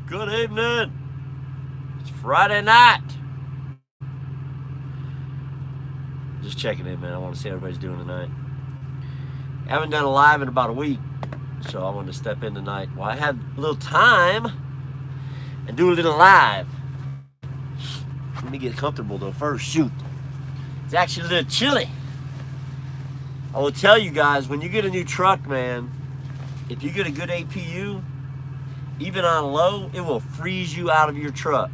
Good evening. It's Friday night. Just checking in, man. I want to see how everybody's doing tonight. I haven't done a live in about a week, so I wanted to step in tonight. Well, I had a little time and do a little live. Let me get comfortable though first. Shoot. It's actually a little chilly. I will tell you guys, when you get a new truck, man, if you get a good APU, even on low, it will freeze you out of your truck.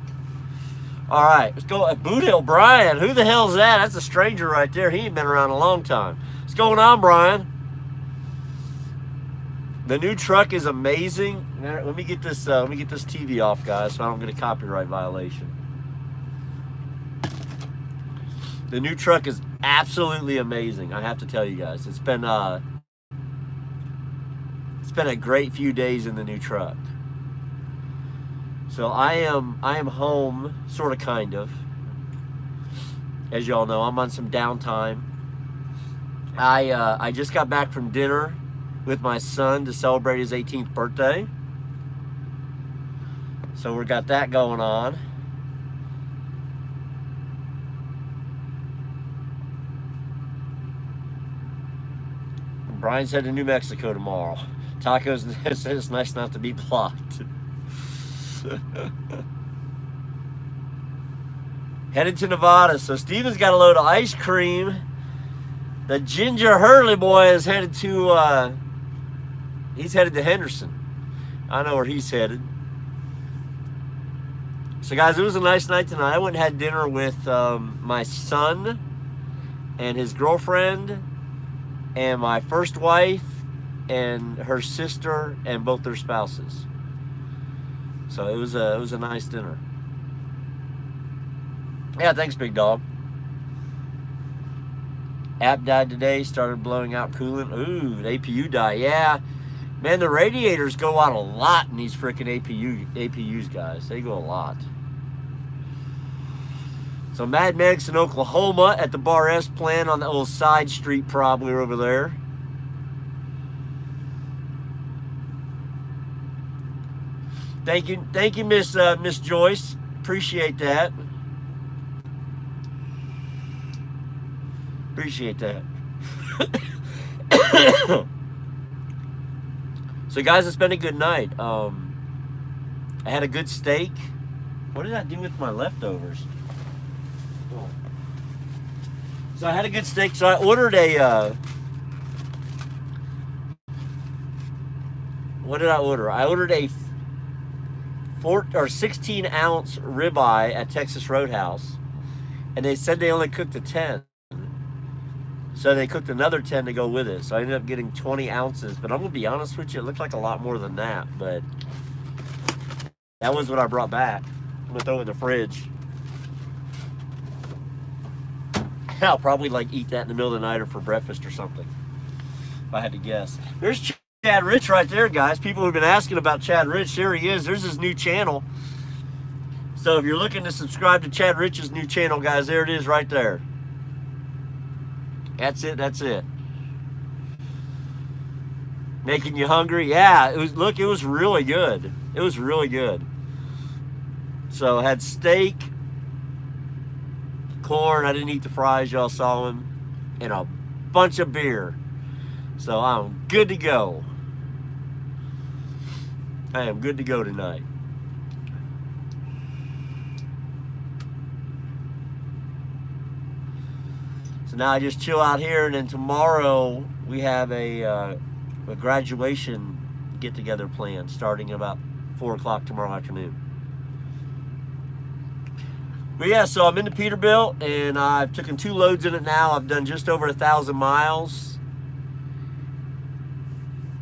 All right, let's go. Boot Hill Brian, who the hell's that? That's a stranger right there. He ain't been around a long time. What's going on, Brian? The new truck is amazing. Let me get this TV off, guys, so I don't get a copyright violation. The new truck is absolutely amazing. I have to tell you guys, it's been a great few days in the new truck. So I am home, sort of, kind of. As y'all know, I'm on some downtime. I just got back from dinner with my son to celebrate his 18th birthday. So we got that going on. Brian's headed to New Mexico tomorrow. Tacos said it's nice not to be blocked. Headed to Nevada. So Steven's got a load of ice cream. The Ginger Hurley boy is headed to he's headed to Henderson. I know where he's headed. So guys, it was a nice night tonight. I went and had dinner with my son and his girlfriend and my first wife and her sister and both their spouses. So it was a nice dinner. Yeah, thanks, big dog. App died today, started blowing out coolant. Ooh, the APU died. Yeah, man, the radiators go out a lot in these freaking APUs, guys. They go a lot. So Mad Max in Oklahoma at the Bar S plant on the little side street probably over there. Thank you, Miss Joyce. Appreciate that. Appreciate that. So, guys, it's been a good night. I had a good steak. What did I do with my leftovers? Oh. So I had a good steak. So I ordered a. What did I order? I ordered a 16-ounce ribeye at Texas Roadhouse, and they said they only cooked a 10, so they cooked another 10 to go with it. So I ended up getting 20 ounces. But I'm gonna be honest with you, it looked like a lot more than that. But that was what I brought back. I'm gonna throw it in the fridge. I'll probably eat that in the middle of the night or for breakfast or something, if I had to guess. There's Chad Rich right there, guys. People have been asking about Chad Rich. There he is. There's his new channel. So if you're looking to subscribe to Chad Rich's new channel, guys, there it is right there. That's it. That's it. Making you hungry? Yeah. It was really good. It was really good. So I had steak, corn. I didn't eat the fries. Y'all saw them. And a bunch of beer. So I'm good to go. I am good to go tonight. So now I just chill out here, and then tomorrow we have a graduation get-together planned starting about 4 o'clock tomorrow afternoon. But yeah, so I'm into Peterbilt, and I've taken 2 loads in it now. I've done just over 1,000 miles.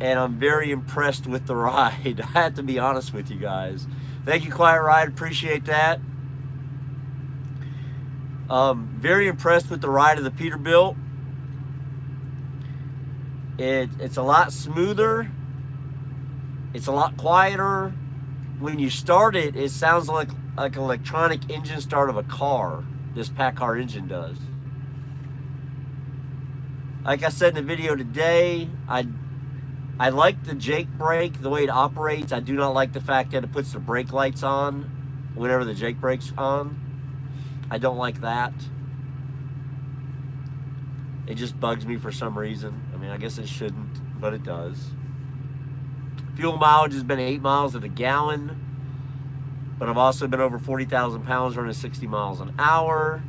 And I'm very impressed with the ride. I have to be honest with you guys. Thank you, Quiet Ride. Appreciate that. Very impressed with the ride of the Peterbilt. It's a lot smoother. It's a lot quieter. When you start it, it sounds like an electronic engine start of a car. This PACCAR engine does. Like I said in the video today, I like the Jake brake, the way it operates. I do not like the fact that it puts the brake lights on whenever the Jake brake's on. I don't like that. It just bugs me for some reason. I mean, I guess it shouldn't, but it does. Fuel mileage has been 8 miles at a gallon, but I've also been over 40,000 pounds running 60 miles an hour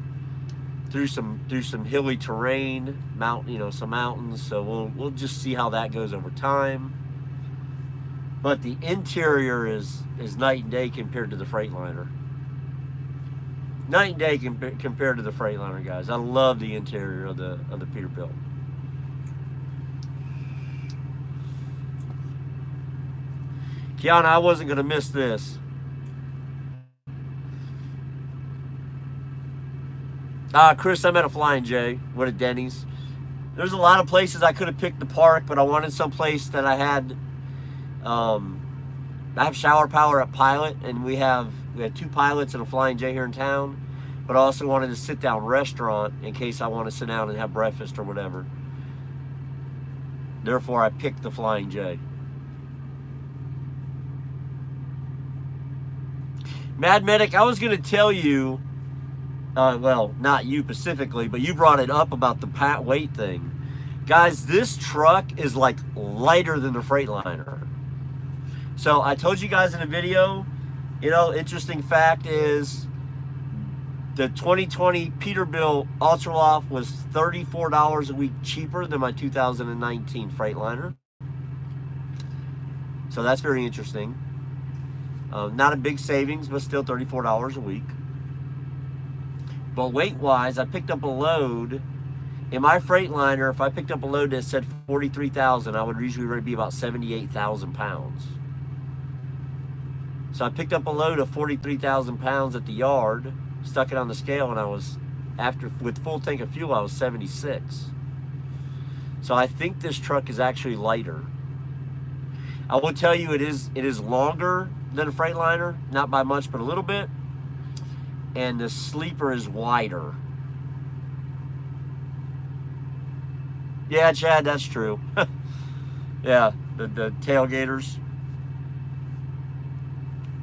through some hilly terrain, some mountains. So we'll just see how that goes over time. But the interior is night and day compared to the Freightliner. Night and day compared to the Freightliner, guys. I love the interior of the Peterbilt. Kiana, I wasn't going to miss this. Chris, I'm at a Flying J. What at Denny's. There's a lot of places I could have picked to park, but I wanted some place that I had. I have shower power at Pilot, and we had 2 Pilots and a Flying J here in town. But I also wanted a sit-down restaurant in case I want to sit down and have breakfast or whatever. Therefore, I picked the Flying J. Mad Medic, I was going to tell you, well, not you specifically, but you brought it up about the weight thing. Guys, this truck is like lighter than the Freightliner. So I told you guys in a video, interesting fact is the 2020 Peterbilt Ultraloft was $34 a week cheaper than my 2019 Freightliner. So that's very interesting. Not a big savings, but still $34 a week. But weight-wise, I picked up a load. In my Freightliner, if I picked up a load that said 43,000, I would usually be about 78,000 pounds. So I picked up a load of 43,000 pounds at the yard, stuck it on the scale, and I was, with full tank of fuel, I was 76. So I think this truck is actually lighter. I will tell you it is longer than a Freightliner, not by much, but a little bit. And the sleeper is wider. Yeah, Chad, that's true. Yeah, the tailgaters.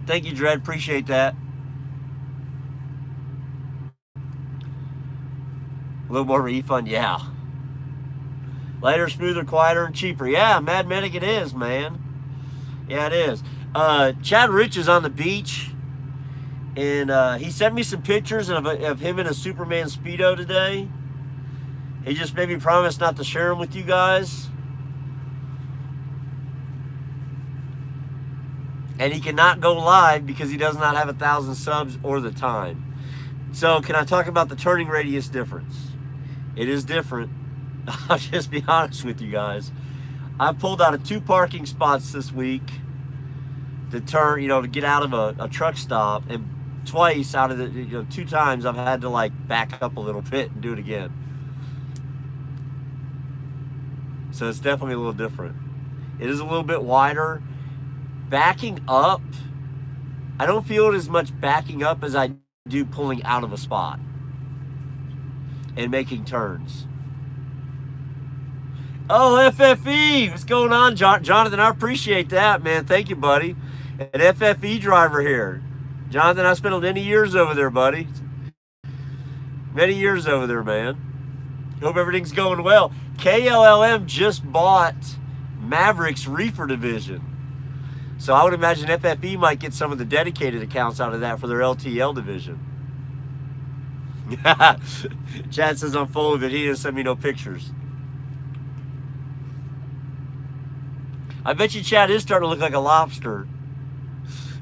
Thank you, Dredd. Appreciate that. A little more refund, yeah. Lighter, smoother, quieter, and cheaper. Yeah, Mad Medic, it is, man. Yeah, it is. Chad Rich is on the beach, and he sent me some pictures of him in a Superman Speedo today. He just made me promise not to share them with you guys. And he cannot go live because he does not have 1,000 subs or the time. So can I talk about the turning radius difference? It is different. I'll just be honest with you guys. I pulled out of 2 parking spots this week to turn, to get out of a truck stop, and twice out of the, 2 times I've had to like back up a little bit and do it again. So it's definitely a little different. It is a little bit wider. Backing up, I don't feel it as much backing up as I do pulling out of a spot and making turns. Oh, FFE, what's going on, Jonathan? I appreciate that, man. Thank you, buddy. An FFE driver here. Jonathan, I spent many years over there, buddy. Many years over there, man. Hope everything's going well. KLLM just bought Maverick's Reefer division. So I would imagine FFE might get some of the dedicated accounts out of that for their LTL division. Chad says I'm full of it. He didn't send me no pictures. I bet you Chad is starting to look like a lobster.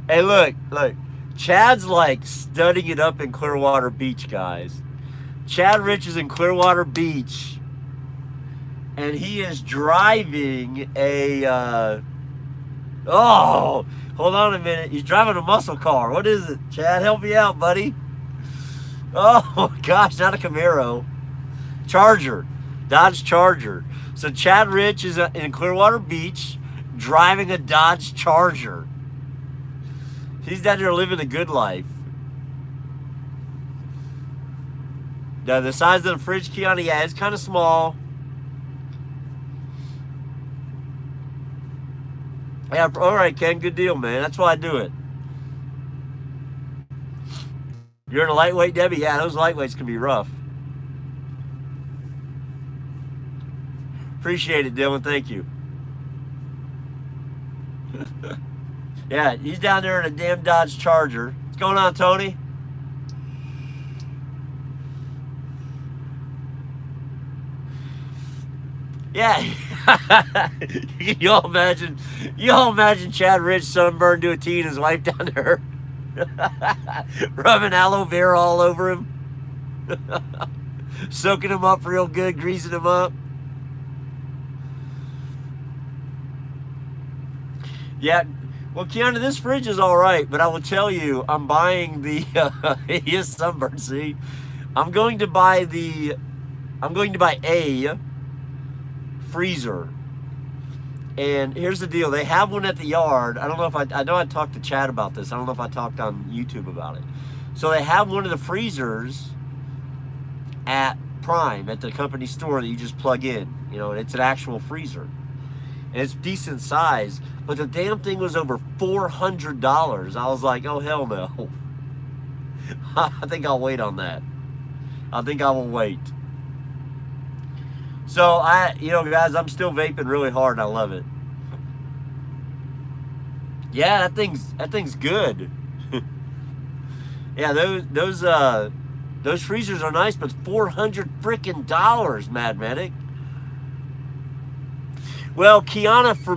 Hey, look. Chad's like studying it up in Clearwater Beach, guys. Chad Rich is in Clearwater Beach, and he is driving a, oh, hold on a minute. He's driving a muscle car. What is it? Chad, help me out, buddy. Oh, gosh, not a Camaro. Charger. Dodge Charger. So Chad Rich is in Clearwater Beach driving a Dodge Charger. He's down there living a good life. Now, the size of the fridge, Kiana, yeah, it's kind of small. Yeah, all right, Ken, good deal, man. That's why I do it. You're in a lightweight, Debbie? Yeah, those lightweights can be rough. Appreciate it, Dylan. Thank you. Yeah, he's down there in a damn Dodge Charger. What's going on, Tony? Yeah. Y'all imagine Chad Rich sunburned to a T and his wife down there rubbing aloe vera all over him, soaking him up real good, greasing him up. Yeah. Well, Keanu, this fridge is all right, but I will tell you, I'm buying the. He is sunburned. See, I'm going to buy a freezer. And here's the deal: they have one at the yard. I don't know if I know I talked to Chad about this. I don't know if I talked on YouTube about it. So they have one of the freezers at Prime at the company store that you just plug in. You know, it's an actual freezer. And it's decent size, but the damn thing was over $400. I was like, oh, hell no. I think I'll wait on that. I think I will wait. So, guys, I'm still vaping really hard and I love it. Yeah, that thing's good. Yeah, those freezers are nice, but $400 freaking, Mad Medic. Well, Kiana, for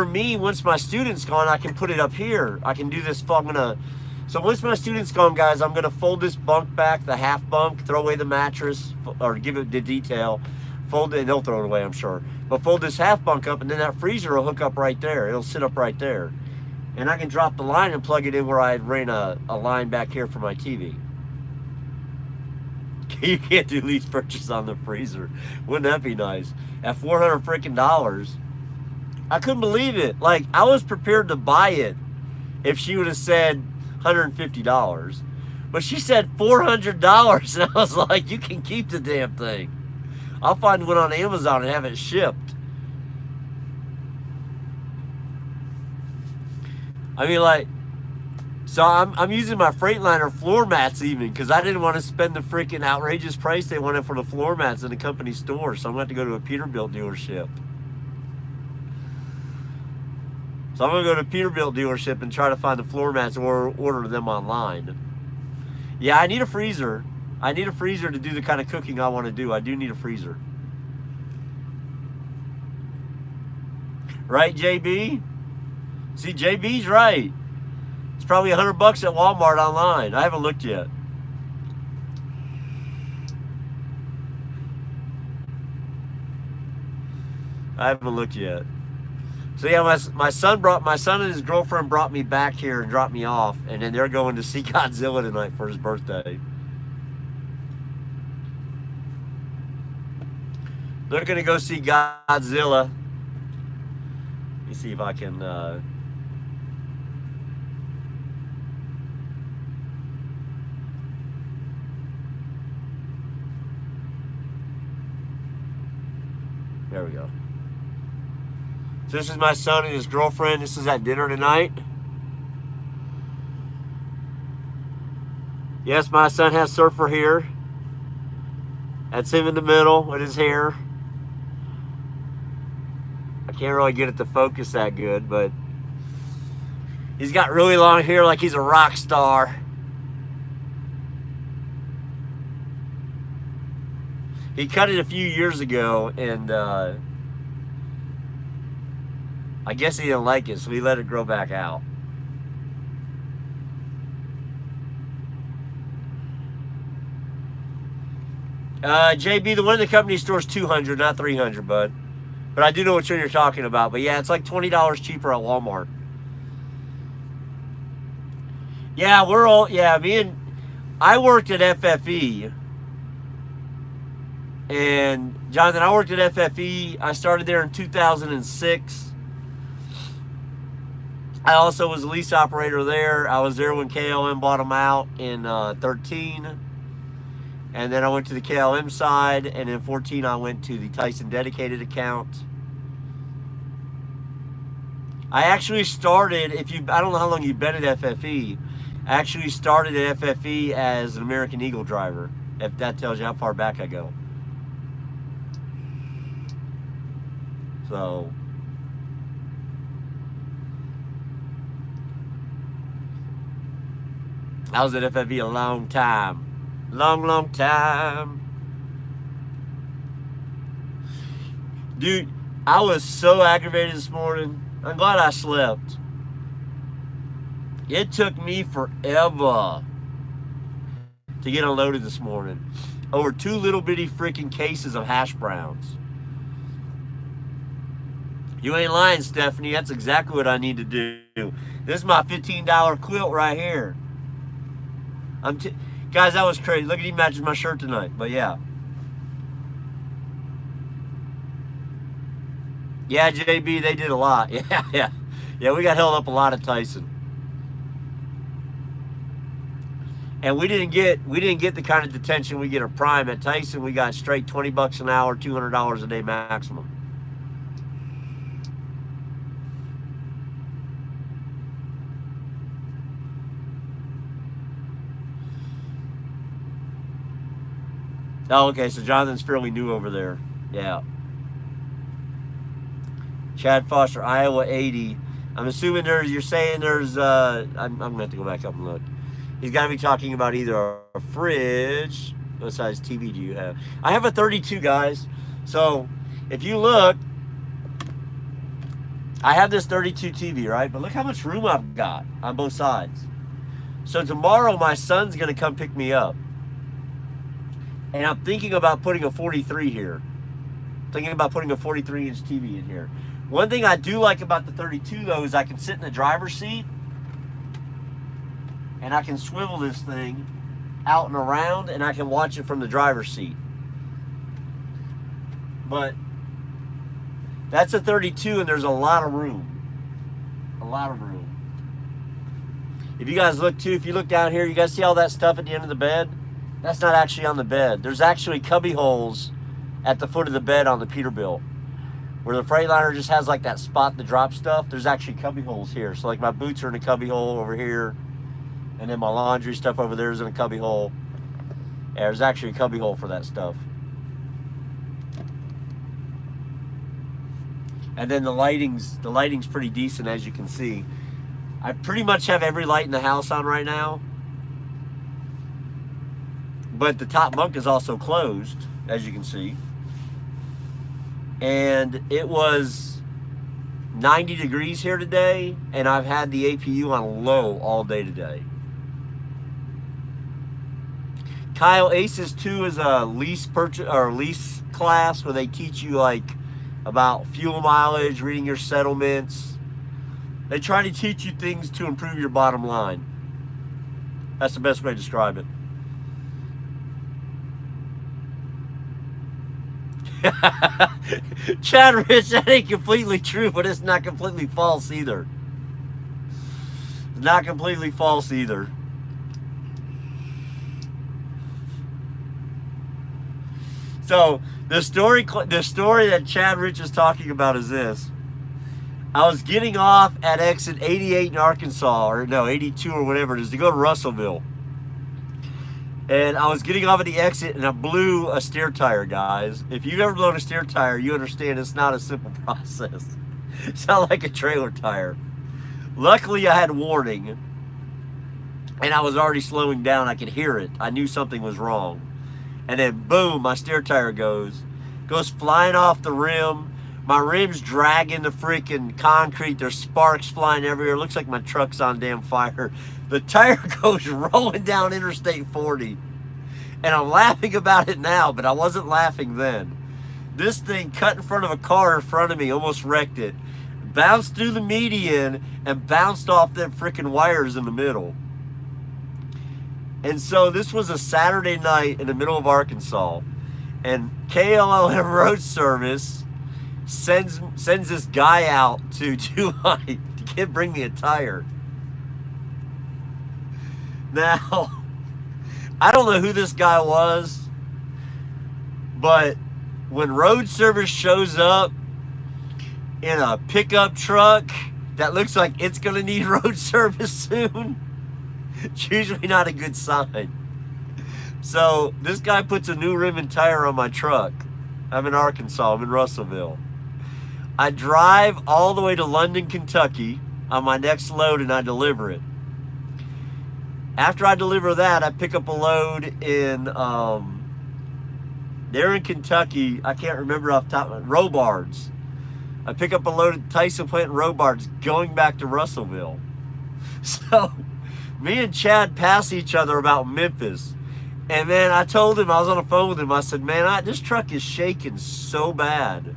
me, once my student's gone, I can put it up here. I can do this. So once my student's gone, guys, I'm gonna fold this bunk back, the half bunk, throw away the mattress, or give it the detail. Fold it, and they'll throw it away, I'm sure. But fold this half bunk up, and then that freezer will hook up right there. It'll sit up right there, and I can drop the line and plug it in where I ran a line back here for my TV. You can't do lease purchase on the freezer. Wouldn't that be nice? At $400 freaking, I couldn't believe it. Like, I was prepared to buy it if she would have said $150, but she said $400, and I was like, you can keep the damn thing. I'll find one on Amazon and have it shipped. I mean, like, so I'm using my Freightliner floor mats even because I didn't want to spend the freaking outrageous price they wanted for the floor mats in the company store. So I'm going to have to go to a Peterbilt dealership. So I'm going to go to a Peterbilt dealership and try to find the floor mats or order them online. Yeah, I need a freezer. I need a freezer to do the kind of cooking I want to do. I do need a freezer. Right, JB? See, JB's right. It's probably $100 at Walmart online. I haven't looked yet. I haven't looked yet. So yeah, my son and his girlfriend brought me back here and dropped me off, and then they're going to see Godzilla tonight for his birthday. They're gonna go see Godzilla. Let me see if I can. There we go. So this is my son and his girlfriend. This is at dinner tonight. Yes, my son has Surfer here. That's him in the middle with his hair. I can't really get it to focus that good, but he's got really long hair like he's a rock star. He cut it a few years ago, and I guess he didn't like it, so he let it grow back out. JB, the one in the company store is $200, not $300, bud. But I do know which one you're talking about. But yeah, it's like $20 cheaper at Walmart. Yeah, I worked at FFE. And Jonathan, I worked at FFE. I started there in 2006. I also was a lease operator there. I was there when KLM bought them out in 13. And then I went to the KLM side. And in 14, I went to the Tyson dedicated account. I actually started, I don't know how long you've been at FFE. I actually started at FFE as an American Eagle driver, if that tells you how far back I go. So, I was at FFE a long time. Long time. Dude, I was so aggravated this morning. I'm glad I slept. It took me forever to get unloaded this morning. Over 2 little bitty freaking cases of hash browns. You ain't lying, Stephanie. That's exactly what I need to do. This is my $15 quilt right here. Guys, that was crazy. Look at he matches my shirt tonight. But yeah. Yeah, JB, they did a lot. Yeah. Yeah, we got held up a lot at Tyson. And we didn't get the kind of detention we get at Prime. At Tyson, we got straight $20 an hour, $200 a day maximum. Oh, okay, so Jonathan's fairly new over there. Yeah. Chad Foster, Iowa 80. I'm assuming you're saying there's, I'm going to have to go back up and look. He's got to be talking about either a fridge. What size TV do you have? I have a 32, guys. So, if you look, I have this 32 TV, right? But look how much room I've got on both sides. So tomorrow, my son's going to come pick me up. And I'm thinking about putting a 43 here. Thinking about putting a 43-inch TV in here. One thing I do like about the 32, though, is I can sit in the driver's seat and I can swivel this thing out and around and I can watch it from the driver's seat. But that's a 32 and there's a lot of room. A lot of room. If you guys look too, if you look down here, you guys see all that stuff at the end of the bed? That's not actually on the bed. There's actually cubby holes at the foot of the bed on the Peterbilt. Where the Freightliner just has like that spot to drop stuff, there's actually cubby holes here. So like my boots are in a cubby hole over here. And then my laundry stuff over there is in a cubby hole. Yeah, there's actually a cubby hole for that stuff. And then the lighting's pretty decent, as you can see. I pretty much have every light in the house on right now. But the top bunk is also closed, as you can see. And it was 90 degrees here today, and I've had the APU on low all day today. Kyle, ACES 2 is a lease class where they teach you like about fuel mileage, reading your settlements. They try to teach you things to improve your bottom line. That's the best way to describe it. Chad Rich, that ain't completely true, but it's not completely false either. It's not completely false either. So the story that Chad Rich is talking about is this. I was getting off at exit 88 in Arkansas, or no, 82 or whatever it is, to go to Russellville. And I was getting off at the exit and I blew a steer tire, guys. If you've ever blown a steer tire, you understand it's not a simple process. It's not like a trailer tire. Luckily, I had warning. And I was already slowing down. I could hear it. I knew something was wrong. And then, boom, my steer tire goes flying off the rim. My rim's dragging the freaking concrete. There's sparks flying everywhere. It looks like my truck's on damn fire. The tire goes rolling down Interstate 40. And I'm laughing about it now, but I wasn't laughing then. This thing cut in front of a car in front of me, almost wrecked it. Bounced through the median and bounced off them freaking wires in the middle. And so this was a Saturday night in the middle of Arkansas. And KLLM Road Service sends this guy out to bring me a tire. Now, I don't know who this guy was, but when Road Service shows up in a pickup truck that looks like it's going to need road service soon, it's usually not a good sign. So this guy puts a new rim and tire on my truck. I'm in Arkansas. I'm in Russellville. I drive all the way to London, Kentucky on my next load, and I deliver it. After I deliver that, I pick up a load in, they're in Kentucky. I can't remember off the top of it. Robards. I pick up a load at Tyson Plant in Robards going back to Russellville. So me and Chad pass each other about Memphis. And man, I told him, I was on the phone with him, I said, man, this truck is shaking so bad.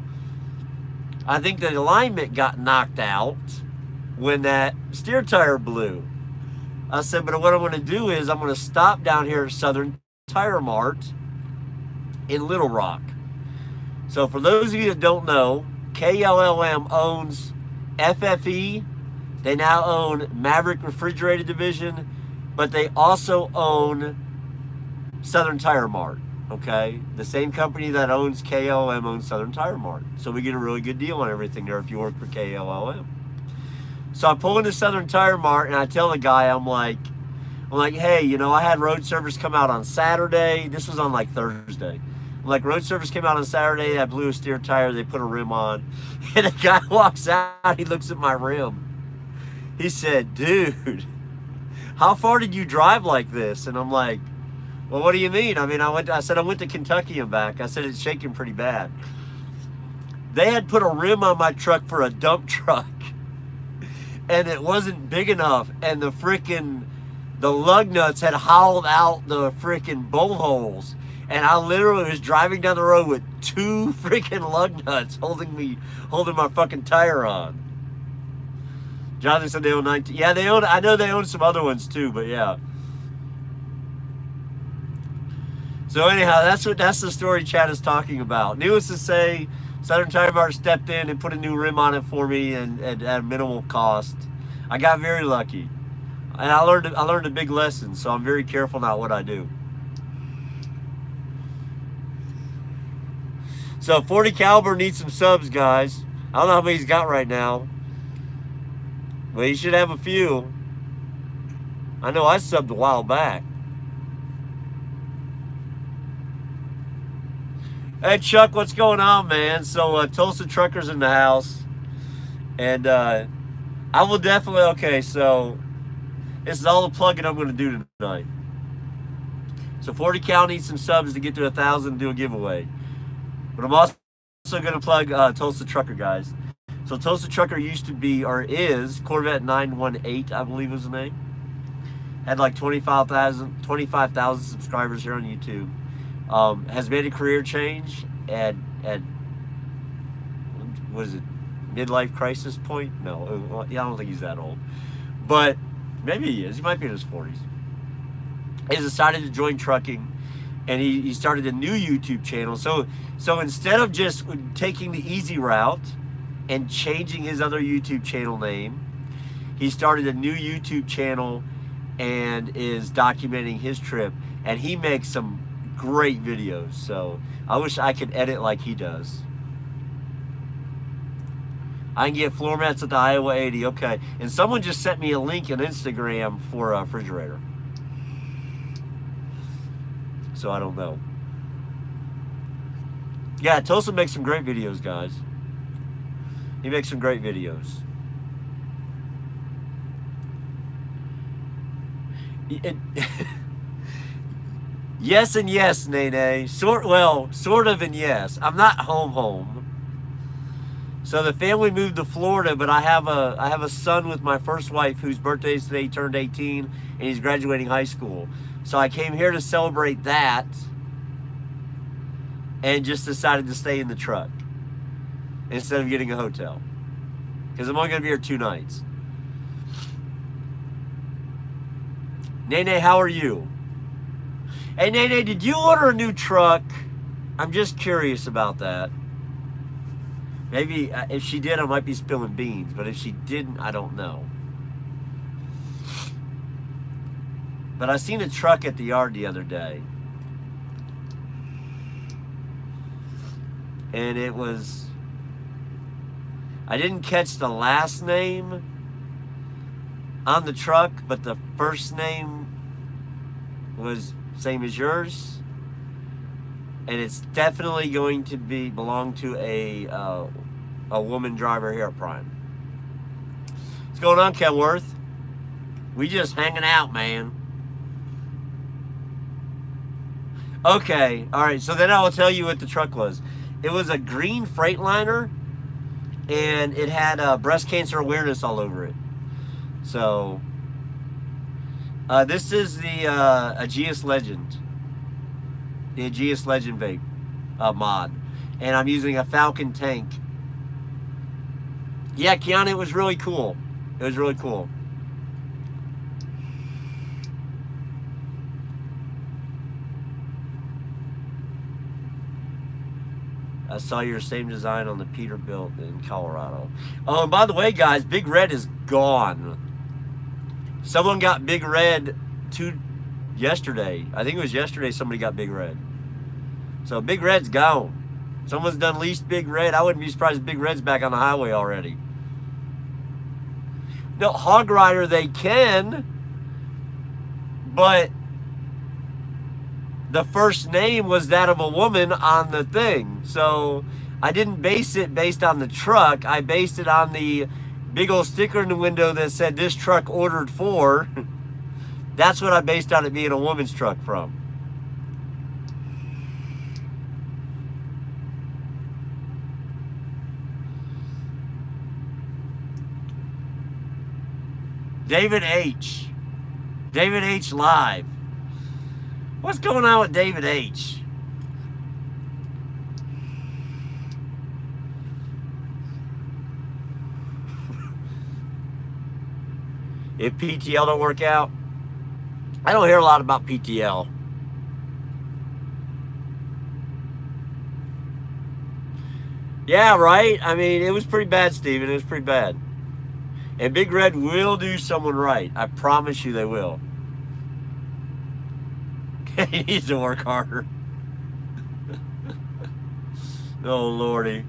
I think the alignment got knocked out when that steer tire blew. I said, but what I'm going to do is I'm going to stop down here at Southern Tire Mart in Little Rock. So for those of you that don't know, KLLM owns FFE. They now own Maverick Refrigerated Division, but they also own Southern Tire Mart. Okay, the same company that owns KLM owns Southern Tire Mart. So we get a really good deal on everything there if you work for KLM. So I pull into Southern Tire Mart and I tell the guy, I'm like, hey, you know, I had road service come out on Saturday. This was on like Thursday. I'm like, road service came out on Saturday. I blew a steer tire. They put a rim on. And the guy walks out. He looks at my rim. He said, dude, how far did you drive like this? And I'm like, well, what do you mean? I mean, I said I went to Kentucky and back. I said it's shaking pretty bad. They had put a rim on my truck for a dump truck, and it wasn't big enough, and the lug nuts had hollowed out the freaking bolt holes, and I literally was driving down the road with 2 freaking lug nuts holding my fucking tire on. Jonathan said they own 19. Yeah, I know they own some other ones too, but yeah. So anyhow, that's the story Chad is talking about. Needless to say, Southern Tire Mart stepped in and put a new rim on it for me, and at a minimal cost. I got very lucky, and I learned a big lesson. So I'm very careful now what I do. So 40 caliber needs some subs, guys. I don't know how many he's got right now, but he should have a few. I know I subbed a while back. Hey Chuck, what's going on, man? So Tulsa Truckers in the house, and I will definitely. Okay, so this is all the plugging I'm going to do tonight. So 40 cal needs some subs to get to 1,000 and do a giveaway. But I'm also going to plug Tulsa Trucker, guys. So Tulsa Trucker used to be, or is, Corvette 918, I believe was the name. Had like 25,000 subscribers here on YouTube. Has made a career change at what is it, midlife crisis point? No, I don't think he's that old, but maybe he is. He might be in his 40s. He decided to join trucking, and he started a new YouTube channel. So instead of just taking the easy route and changing his other YouTube channel name, he started a new YouTube channel and is documenting his trip, and he makes some great videos. So I wish I could edit like he does. I can get floor mats at the Iowa 80. Okay. And someone just sent me a link on Instagram for a refrigerator. So I don't know. Yeah, Tulsa makes some great videos, guys. He makes some great videos. Yes and yes, Nene. Sort of and yes. I'm not home. So the family moved to Florida, but I have a son with my first wife whose birthday is today. He turned 18 and he's graduating high school. So I came here to celebrate that and just decided to stay in the truck instead of getting a hotel, because I'm only going to be here 2 nights. Nene, how are you? Hey, Nene, did you order a new truck? I'm just curious about that. Maybe if she did, I might be spilling beans. But if she didn't, I don't know. But I seen a truck at the yard the other day. And it was... I didn't catch the last name, on the truck, but the first name was same as yours, and it's definitely going to belong to a woman driver here at Prime. What's going on, Kenworth? We just hanging out, man. Okay, all right. So then I will tell you what the truck was. It was a green Freightliner, and it had breast cancer awareness all over it. So this is the Ageas Legend, the Ageas Legend vape mod, and I'm using a Falcon tank. Yeah, Kiana, it was really cool. It was really cool. I saw your same design on the Peterbilt in Colorado. Oh, and by the way, guys, Big Red is gone. Someone got Big Red yesterday. I think it was yesterday somebody got Big Red. So Big Red's gone. Someone's done leased Big Red. I wouldn't be surprised if Big Red's back on the highway already. No, Hog Rider they can, but the first name was that of a woman on the thing. So I didn't base it based on the truck. I based it on the big old sticker in the window that said this truck ordered for. That's what I based on it being a woman's truck from. David H. David H. Live. What's going on with David H? If PTL don't work out, I don't hear a lot about PTL. Yeah, right? I mean, it was pretty bad, Steven. It was pretty bad. And Big Red will do someone right. I promise you they will. He needs to work harder. Oh, Lordy.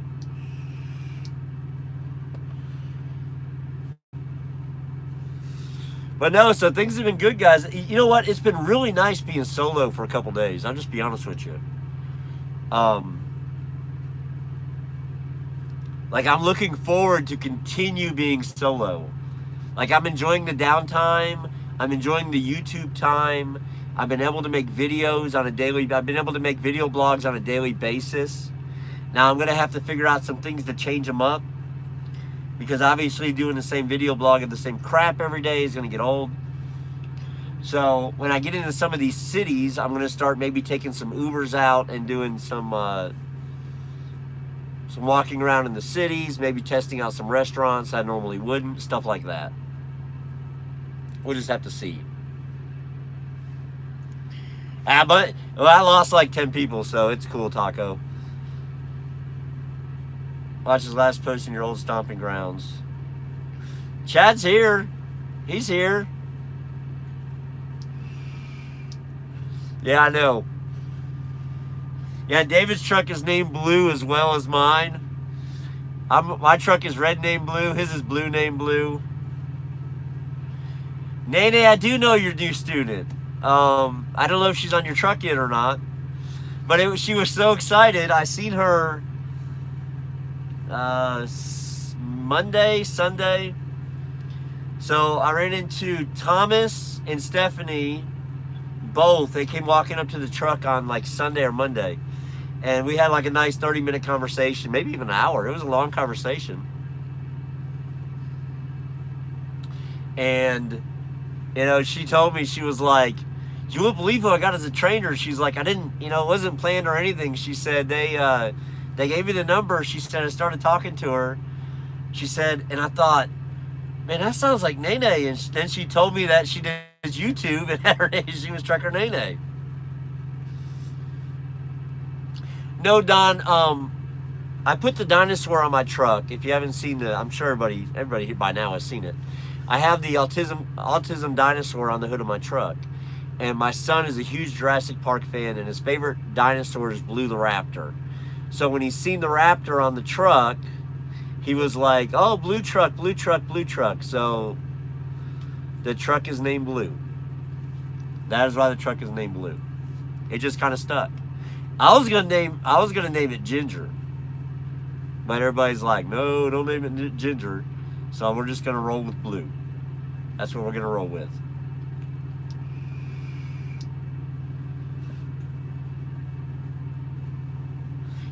But no, so things have been good, guys. You know what? It's been really nice being solo for a couple days. I'll just be honest with you. Like, I'm looking forward to continue being solo. Like, I'm enjoying the downtime. I'm enjoying the YouTube time. I've been able to make videos on a daily, I've been able to make video blogs on a daily basis. Now I'm going to have to figure out some things to change them up, because obviously doing the same video blog and the same crap every day is going to get old. So when I get into some of these cities, I'm going to start maybe taking some Ubers out and doing some walking around in the cities, maybe testing out some restaurants I normally wouldn't, stuff like that. We'll just have to see. But well, I lost like 10 people, so it's cool, Taco. Watch his last post in your old stomping grounds. Chad's here. He's here. Yeah, I know. Yeah, David's truck is named Blue as well as mine. My truck is red named Blue. His is blue named Blue. Nene, I do know your new student. I don't know if she's on your truck yet or not, but she was so excited. I seen her Monday, Sunday. So I ran into Thomas and Stephanie, both. They came walking up to the truck on like Sunday or Monday, and we had like a nice 30-minute conversation, maybe even an hour. It was a long conversation. And you know, she told me, she was like, you wouldn't believe who I got as a trainer. She's like, I didn't, you know, it wasn't planned or anything. She said, they gave me the number. She said, I started talking to her. She said, and I thought, man, that sounds like Nene. And then she told me that she did YouTube, and at her age, she was Trucker Nene. No, Don, I put the dinosaur on my truck. If you haven't seen I'm sure everybody by now has seen it. I have the autism dinosaur on the hood of my truck. And my son is a huge Jurassic Park fan, and his favorite dinosaur is Blue the Raptor. So when he's seen the Raptor on the truck, he was like, oh, blue truck, blue truck, blue truck. So the truck is named Blue. That is why the truck is named Blue. It just kind of stuck. I was gonna name it Ginger, but everybody's like, no, don't name it Ginger. So we're just gonna roll with Blue. That's what we're gonna roll with.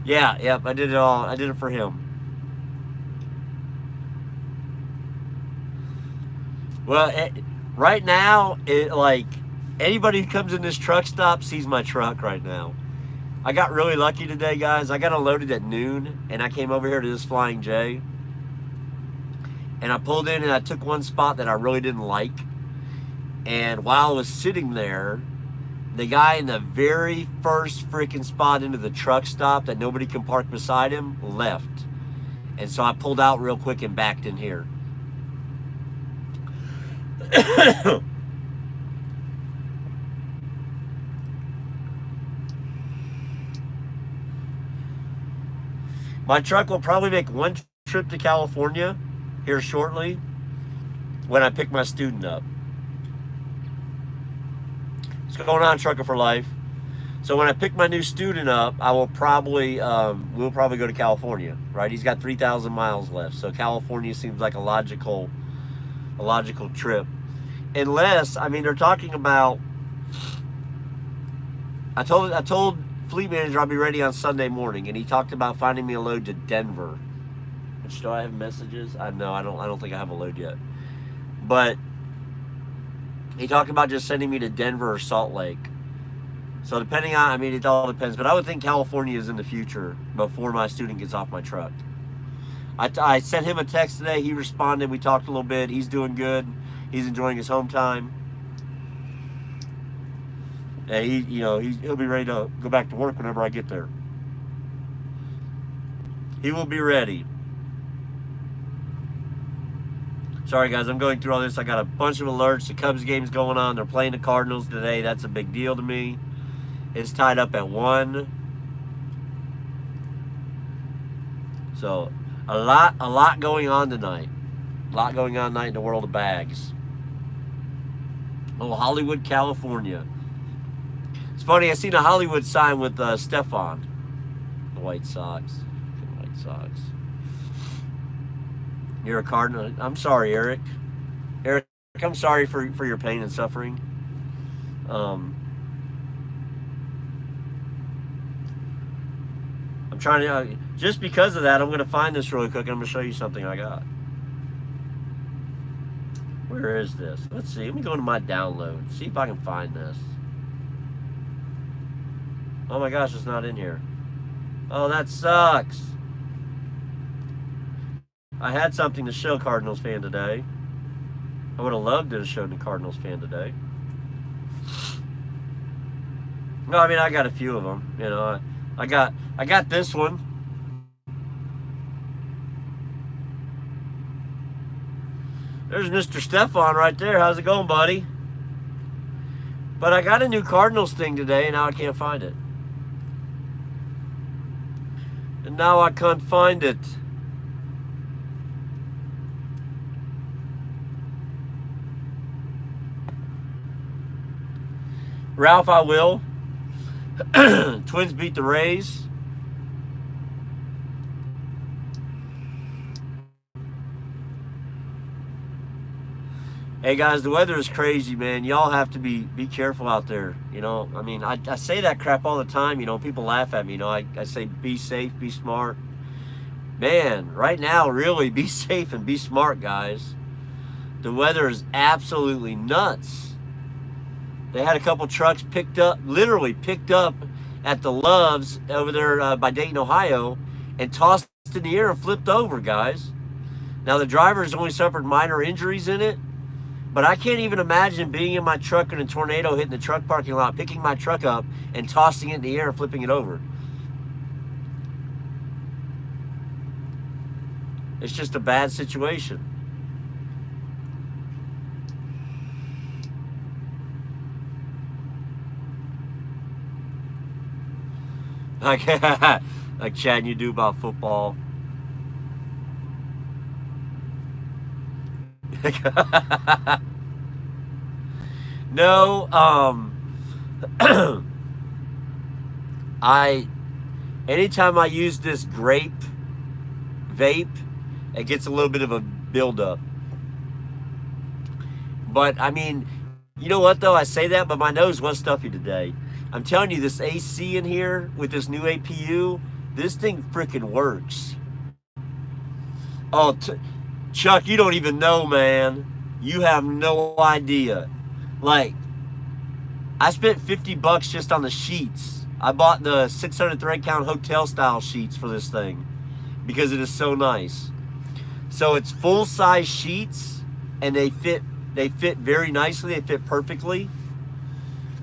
Yeah, yep, I did it all. I did it for him. Well, right now, like anybody who comes in this truck stop sees my truck right now. I got really lucky today, guys. I got unloaded at noon, and I came over here to this Flying J. And I pulled in, and I took one spot that I really didn't like. And while I was sitting there, the guy in the very first freaking spot into the truck stop that nobody can park beside him left. And so I pulled out real quick and backed in here. My truck will probably make one trip to California here shortly when I pick my student up. What's going on, Trucker for Life? So when I pick my new student up, I will probably we'll probably go to California, right? He's got 3,000 miles left, so California seems like a logical trip. Unless, I mean, they're talking about. I told fleet manager I'll be ready on Sunday morning, and he talked about finding me a load to Denver. Which, do I have messages? No, I don't think I have a load yet. But he talked about just sending me to Denver or Salt Lake. So depending on, I mean, it all depends. But I would think California is in the future before my student gets off my truck. I sent him a text today. He responded. We talked a little bit. He's doing good. He's enjoying his home time. And he'll be ready to go back to work whenever I get there. He will be ready. Sorry guys, I'm going through all this. I got a bunch of alerts. The Cubs game's going on. They're playing the Cardinals today. That's a big deal to me. It's tied up at 1. So a lot going on tonight. A lot going on tonight in the world of bags. Oh, Hollywood, California. It's funny, I seen a Hollywood sign with Stefan. The White Sox. White Sox. You're a Cardinal. I'm sorry, Eric. Eric, I'm sorry for your pain and suffering. I'm trying to, just because of that, I'm going to find this really quick and I'm going to show you something I got. Where is this? Let's see. Let me go into my download. See if I can find this. Oh my gosh, it's not in here. Oh, that sucks. I had something to show Cardinals fan today. I would have loved to have shown the Cardinals fan today. No, I mean, I got a few of them. You know, I got this one. There's Mr. Stefan right there. How's it going, buddy? But I got a new Cardinals thing today, and now I can't find it. And now I can't find it. Ralph, I will. Twins beat the Rays. Hey guys, the weather is crazy, man. Y'all have to be careful out there. You know, I mean, I say that crap all the time. You know, people laugh at me. You know, I say be safe, be smart. Man, right now, really, be safe and be smart, guys. The weather is absolutely nuts. They had a couple trucks literally picked up at the Loves over there by Dayton, Ohio, and tossed in the air and flipped over, guys. Now, the drivers only suffered minor injuries in it, but I can't even imagine being in my truck in a tornado, hitting the truck parking lot, picking my truck up, and tossing it in the air and flipping it over. It's just a bad situation. Like chatting you do about football. No, anytime I use this grape vape, it gets a little bit of a buildup. But I mean, you know what though? I say that, but my nose was stuffy today. I'm telling you, this AC in here with this new APU, this thing freaking works. Oh, Chuck, you don't even know, man. You have no idea. Like, I spent $50 just on the sheets. I bought the 600 thread count hotel style sheets for this thing because it is so nice. So it's full size sheets and they fit very nicely. They fit perfectly.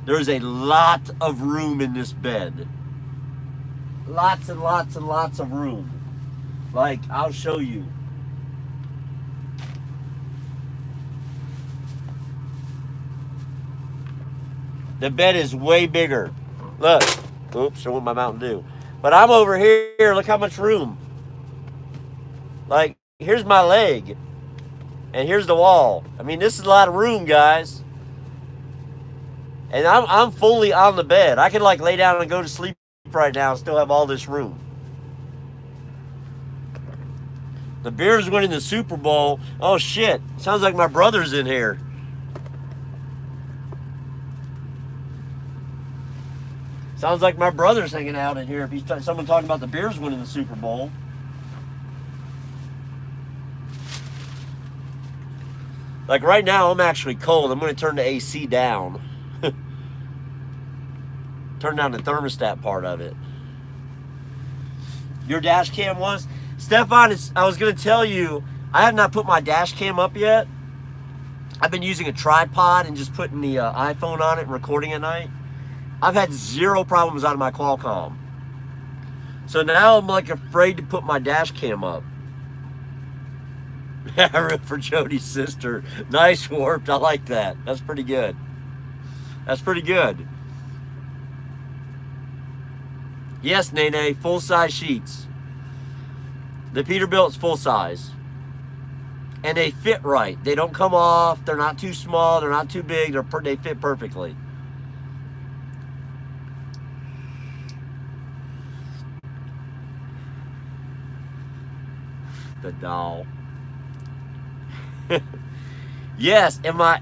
There's a lot of room in this bed. Lots and lots and lots of room. Like, I'll show you. The bed is way bigger. Look. Oops, I want my Mountain Dew. But I'm over here. Look how much room. Like, here's my leg. And here's the wall. I mean, this is a lot of room, guys. And I'm fully on the bed. I can like lay down and go to sleep right now and still have all this room. The Bears winning the Super Bowl. Oh shit. Sounds like my brother's in here. Sounds like my brother's hanging out in here if he's someone talking about the Bears winning the Super Bowl. Like right now, I'm actually cold. I'm going to turn the AC down. Turn down the thermostat part of it. Your dash cam was? Stefan, I was going to tell you, I have not put my dash cam up yet. I've been using a tripod and just putting the iPhone on it and recording at night. I've had zero problems out of my Qualcomm. So now I'm like afraid to put my dash cam up. I root for Jody's sister. Nice, Warped. I like that. That's pretty good. That's pretty good. Yes, Nene, full-size sheets. The Peterbilt's full-size. And they fit right. They don't come off. They're not too small. They're not too big. They fit perfectly. The doll. Yes, and my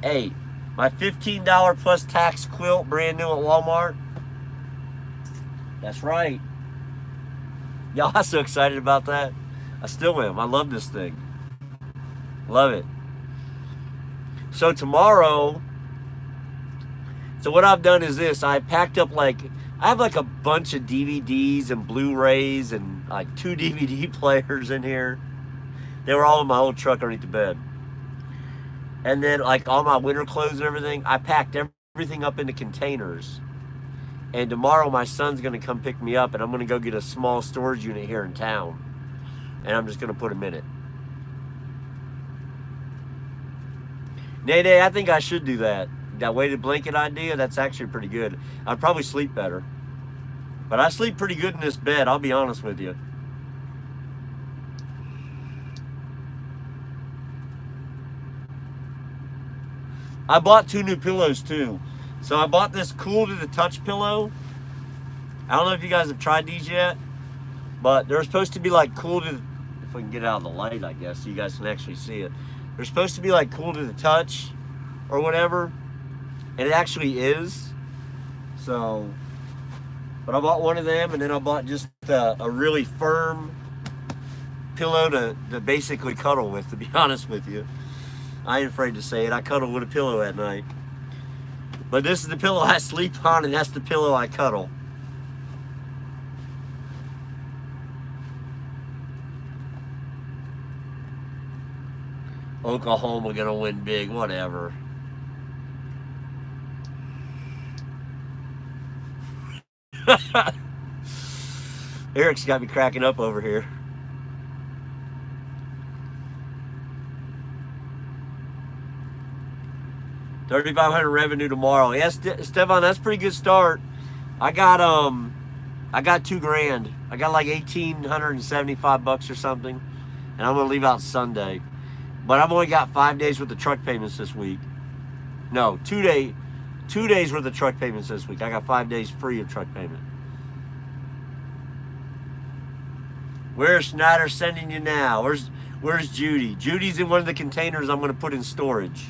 $15 plus tax quilt, brand new at Walmart. That's right. Y'all are so excited about that. I still am. I love this thing. Love it. So tomorrow, so what I've done is this. I packed up I have like a bunch of DVDs and Blu-rays and like 2 DVD players in here. They were all in my old truck underneath the bed. And then like all my winter clothes and everything, I packed everything up into containers. And tomorrow my son's going to come pick me up and I'm going to go get a small storage unit here in town. And I'm just going to put him in it. Nene, I think I should do that. That weighted blanket idea, that's actually pretty good. I'd probably sleep better. But I sleep pretty good in this bed, I'll be honest with you. I bought 2 new pillows too. So I bought this Cool to the Touch pillow. I don't know if you guys have tried these yet, but they're supposed to be like cool to, if we can get out of the light, I guess, so you guys can actually see it. They're supposed to be like cool to the touch or whatever, and it actually is. So, but I bought one of them, and then I bought just a really firm pillow to basically cuddle with, to be honest with you. I ain't afraid to say it. I cuddle with a pillow at night. But this is the pillow I sleep on, and that's the pillow I cuddle. Oklahoma gonna win big, whatever. Eric's got me cracking up over here. $3,500 revenue tomorrow. Yes, Stefan, that's a pretty good start. I got $2,000. I got like $1,875 or something, and I'm gonna leave out Sunday. But I've only got 5 days with the truck payments this week. No, 2 days. 2 days worth of truck payments this week. I got 5 days free of truck payment. Where's Schneider sending you now? Where's Judy? Judy's in one of the containers I'm going to put in storage.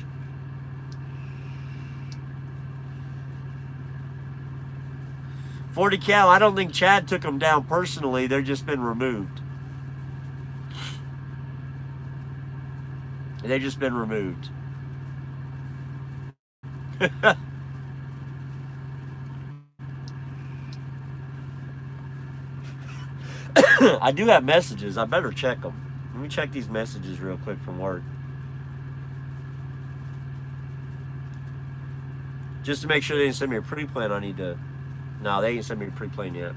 $40 cal. I don't think Chad took them down personally. They've just been removed. They've just been removed. I do have messages. I better check them. Let me check these messages real quick from work. Just to make sure they didn't send me a pre-plan, I need to... No, they ain't sent me a pre-plan yet.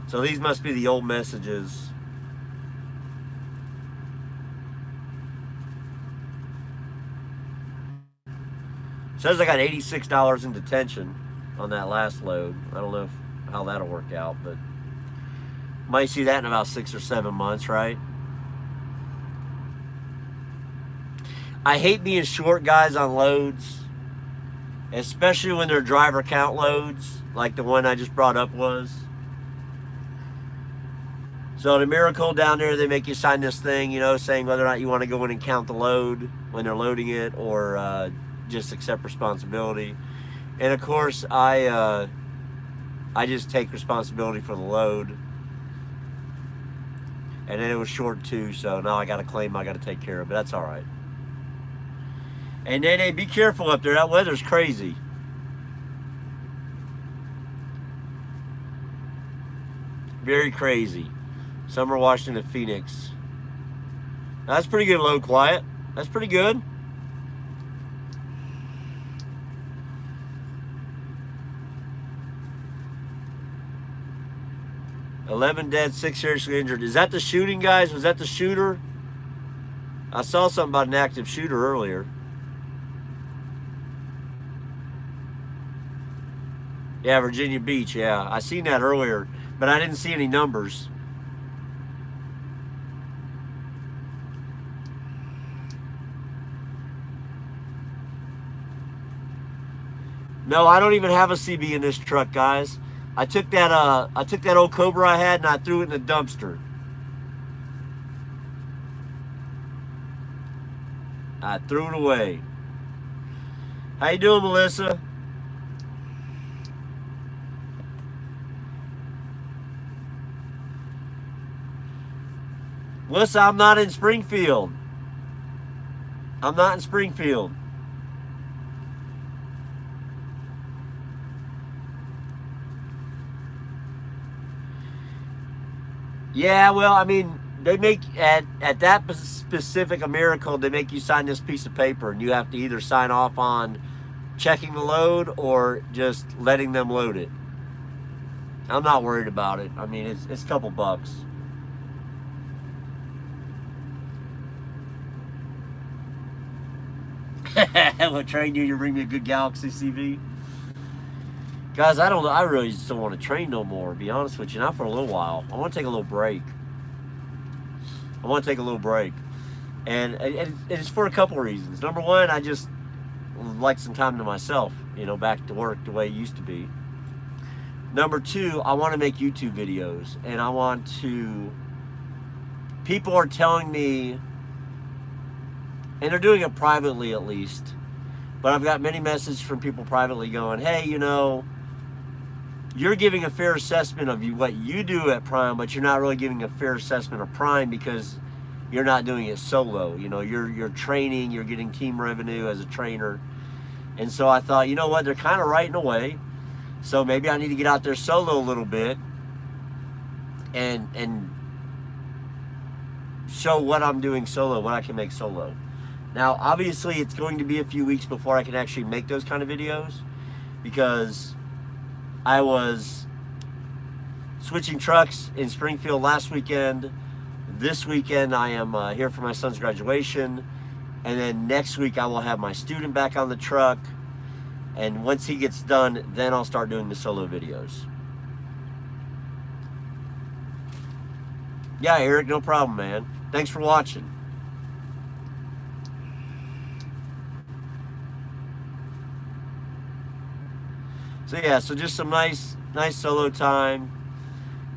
So these must be the old messages. Says I got $86 in detention on that last load. I don't know how that'll work out, but might see that in about 6 or 7 months, right? I hate being short, guys, on loads, especially when they're driver count loads, like the one I just brought up was. So the Miracle down there, they make you sign this thing, you know, saying whether or not you want to go in and count the load when they're loading it, or just accept responsibility. And of course, I just take responsibility for the load. And then it was short too, so now I got a claim I got to take care of, but that's all right. And then, hey, be careful up there. That weather's crazy. Very crazy. Summer Washington to Phoenix. That's pretty good load quiet. That's pretty good. $11 dead, 6 seriously injured. Is that the shooting, guys? Was that the shooter? I saw something about an active shooter earlier. Yeah, Virginia Beach, yeah. I seen that earlier, but I didn't see any numbers. No, I don't even have a CB in this truck, guys. I took that old Cobra I had and I threw it in the dumpster. I threw it away. How you doing, Melissa? Melissa, I'm not in Springfield. I'm not in Springfield. Yeah, well, I mean, they make, at that specific Miracle, they make you sign this piece of paper, and you have to either sign off on checking the load or just letting them load it. I'm not worried about it. I mean, it's a couple bucks. What train you bring me a good Galaxy CV? Guys, I really just don't want to train no more, to be honest with you. Not for a little while. I want to take a little break. And it's for a couple of reasons. Number one, I just like some time to myself, you know, back to work the way it used to be. Number two, I want to make YouTube videos, and I want to... People are telling me, and they're doing it privately at least, but I've got many messages from people privately going, hey, you know, you're giving a fair assessment of what you do at Prime, but you're not really giving a fair assessment of Prime because you're not doing it solo. You know, you're training, you're getting team revenue as a trainer. And so I thought, you know what, they're kind of right in a way. So maybe I need to get out there solo a little bit and show what I'm doing solo, what I can make solo. Now, obviously, it's going to be a few weeks before I can actually make those kind of videos, because I was switching trucks in Springfield last weekend. This weekend, I am here for my son's graduation. And then next week, I will have my student back on the truck. And once he gets done, then I'll start doing the solo videos. Yeah, Eric, no problem, man. Thanks for watching. So yeah, so just some nice solo time,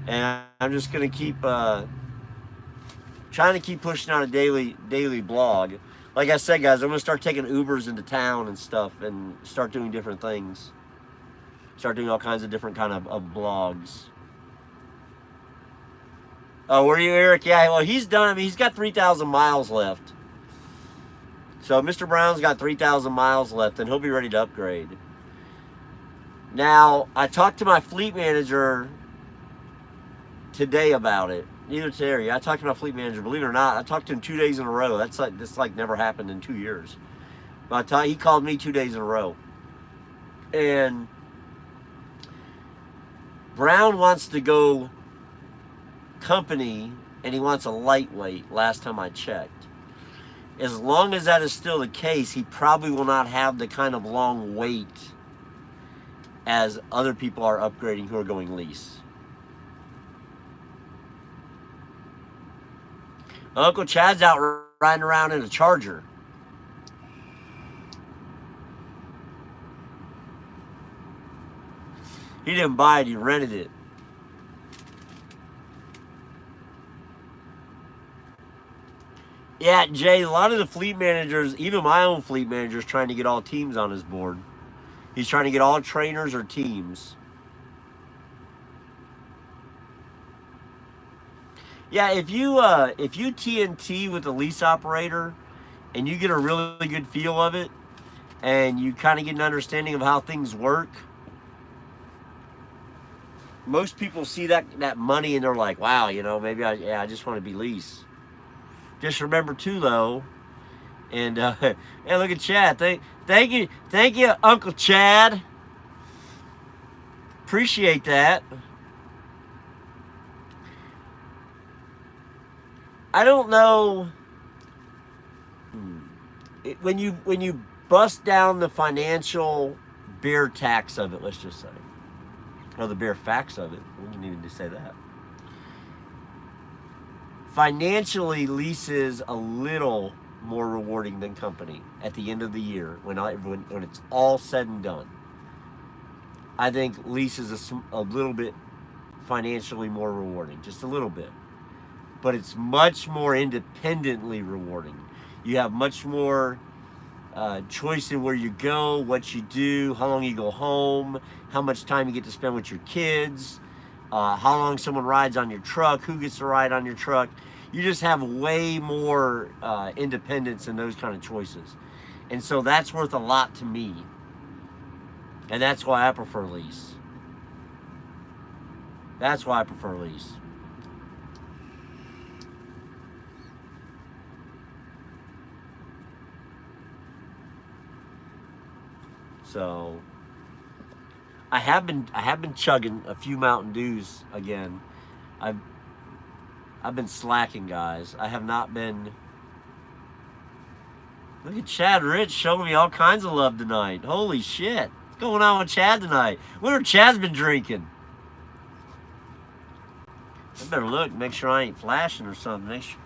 and I'm just gonna keep trying to keep pushing out a daily blog. Like I said, guys, I'm gonna start taking Ubers into town and stuff, and start doing different things. Start doing all kinds of different kind of blogs. Oh, were you, Eric? Yeah, well, he's done. I mean, he's got 3,000 miles left. So Mr. Brown's got 3,000 miles left, and he'll be ready to upgrade. Now, I talked to my fleet manager today about it. Neither today. I talked to my fleet manager. Believe it or not, I talked to him 2 days in a row. This never happened in 2 years. But he called me 2 days in a row, and Brown wants to go company, and he wants a lightweight. Last time I checked. As long as that is still the case, he probably will not have the kind of long wait as other people are upgrading who are going lease. Uncle Chad's out riding around in a Charger. He didn't buy it, he rented it. Yeah, Jay, a lot of the fleet managers, even my own fleet manager, is trying to get all teams on his board. He's trying to get all trainers or teams. Yeah, if you TNT with a lease operator and you get a really good feel of it, and you kind of get an understanding of how things work, most people see that money and they're like, wow, maybe I just want to be lease. Just remember too, though, and hey, look at Chad. Thank you, Uncle Chad. Appreciate that. I don't know when you bust down the financial bare tax of it. Let's just say, or the bare facts of it. We didn't even say that. Financially, lease is a little more rewarding than company at the end of the year when it's all said and done. I think lease is a little bit financially more rewarding, just a little bit. But it's much more independently rewarding. You have much more choice in where you go, what you do, how long you go home, how much time you get to spend with your kids, how long someone rides on your truck, who gets to ride on your truck. You just have way more independence in those kind of choices. And so that's worth a lot to me. And that's why I prefer lease. That's why I prefer lease. So I have been chugging a few Mountain Dews again. I've been slacking, guys. I have not been. Look at Chad Rich showing me all kinds of love tonight. Holy shit. What's going on with Chad tonight? I wonder if Chad's been drinking. I better look, make sure I ain't flashing or something. Make sure.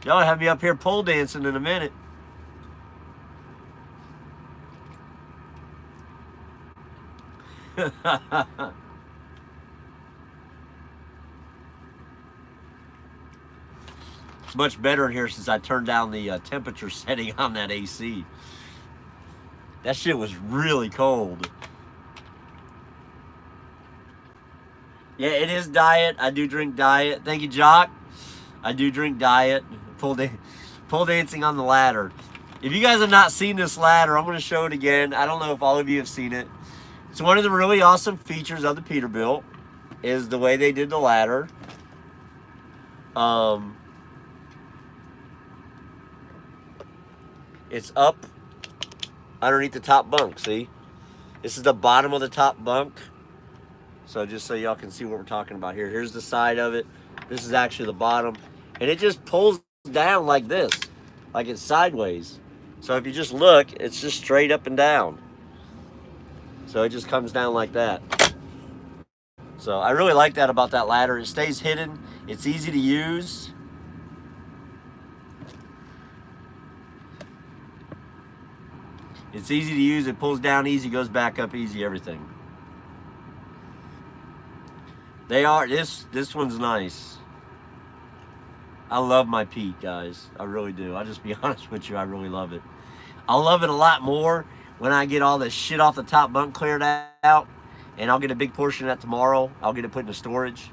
Y'all have me up here pole dancing in a minute. It's much better in here since I turned down the temperature setting on that AC. That shit was really cold. Yeah, it is diet. I do drink diet. Thank you, Jock. I do drink diet. Pole dancing on the ladder. If you guys have not seen this ladder, I'm going to show it again. I don't know if all of you have seen it. It's one of the really awesome features of the Peterbilt is the way they did the ladder. It's up underneath the top bunk, see? This is the bottom of the top bunk. So just so y'all can see what we're talking about here. Here's the side of it. This is actually the bottom. And it just pulls down like this. Like it's sideways. So if you just look, it's just straight up and down. So it just comes down like that. So I really like that about that ladder. It stays hidden. It's easy to use. It's easy to use. It pulls down easy, goes back up easy, everything. They are, this one's nice. I love my Pete, guys. I really do. I'll just be honest with you. I really love it. I'll love it a lot more when I get all this shit off the top bunk cleared out, and I'll get a big portion of that tomorrow. I'll get it put into storage.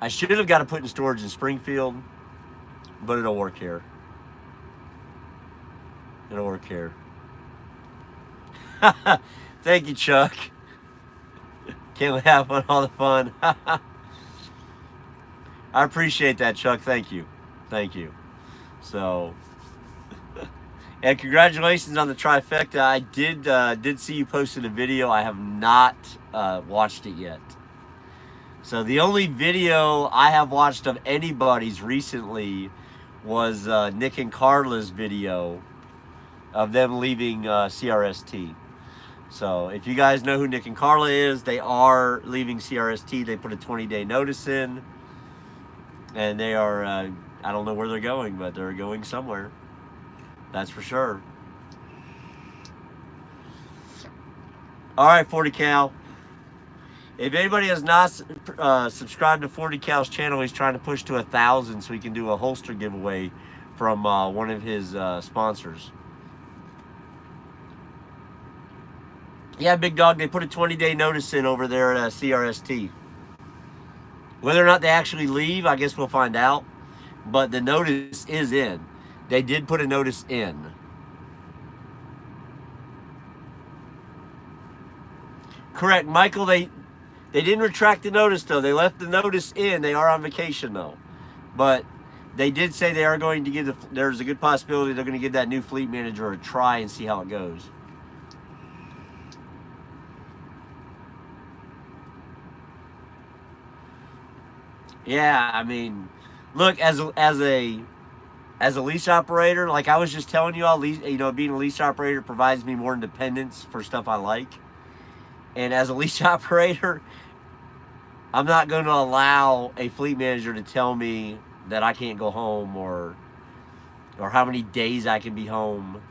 I should have got it put in storage in Springfield, but it'll work here. It'll work here. Thank you, Chuck. Can't laugh on all the fun. I appreciate that, Chuck. Thank you. Thank you. So, and congratulations on the trifecta. I did see you posted a video. I have not watched it yet. So the only video I have watched of anybody's recently was Nick and Carla's video of them leaving CRST. So if you guys know who Nick and Carla is, they are leaving CRST. They put a 20-day notice in, and they are, I don't know where they're going, but they're going somewhere. That's for sure. All right, 40 Cal. If anybody has not subscribed to 40 Cal's channel, he's trying to push to 1,000 so he can do a holster giveaway from one of his sponsors. Yeah, big dog, they put a 20-day notice in over there at CRST. Whether or not they actually leave, I guess we'll find out. But the notice is in. They did put a notice in. Correct, Michael, they didn't retract the notice, though. They left the notice in. They are on vacation, though. But they did say they are going to give there's a good possibility they're going to give that new fleet manager a try and see how it goes. Yeah, I mean, look, as a lease operator, like I was just telling you all, being a lease operator provides me more independence for stuff I like. And as a lease operator, I'm not going to allow a fleet manager to tell me that I can't go home or how many days I can be home.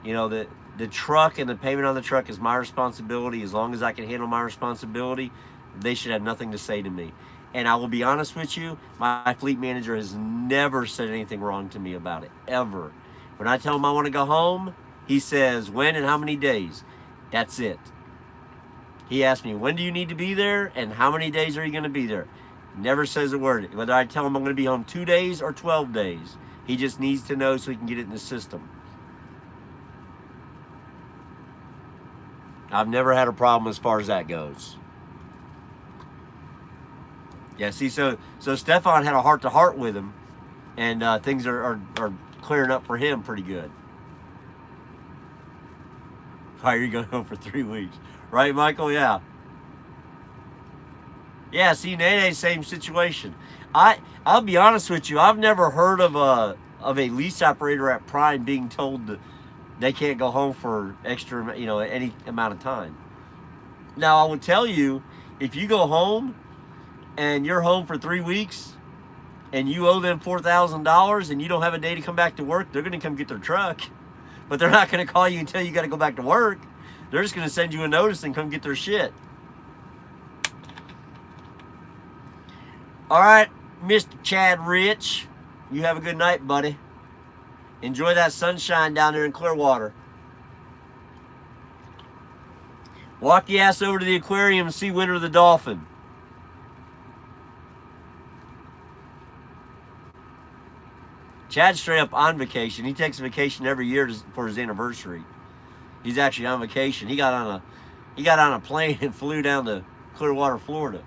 You know, the truck and the payment on the truck is my responsibility. As long as I can handle my responsibility, they should have nothing to say to me. And I will be honest with you, my fleet manager has never said anything wrong to me about it, ever. When I tell him I want to go home, he says, when and how many days? That's it. He asked me, when do you need to be there and how many days are you going to be there? Never says a word. Whether I tell him I'm going to be home 2 days or 12 days. He just needs to know so he can get it in the system. I've never had a problem as far as that goes. Yeah, see, so Stefan had a heart-to-heart with him, and things are clearing up for him pretty good. Why are you going home for 3 weeks? Right, Michael? Yeah. Yeah, see, Nene, same situation. I'll be honest with you, I've never heard of a lease operator at Prime being told that they can't go home for extra, any amount of time. Now, I would tell you, if you go home and you're home for 3 weeks and you owe them $4,000 and you don't have a day to come back to work, they're going to come get their truck. But they're not going to call you and tell you got to go back to work. They're just going to send you a notice and come get their shit. All right, Mr. Chad Rich, you have a good night, buddy. Enjoy that sunshine down there in Clearwater. Walk your ass over to the aquarium and see Winter the Dolphin. Chad's straight up on vacation. He takes a vacation every year for his anniversary. He's actually on vacation. He got on a plane and flew down to Clearwater, Florida.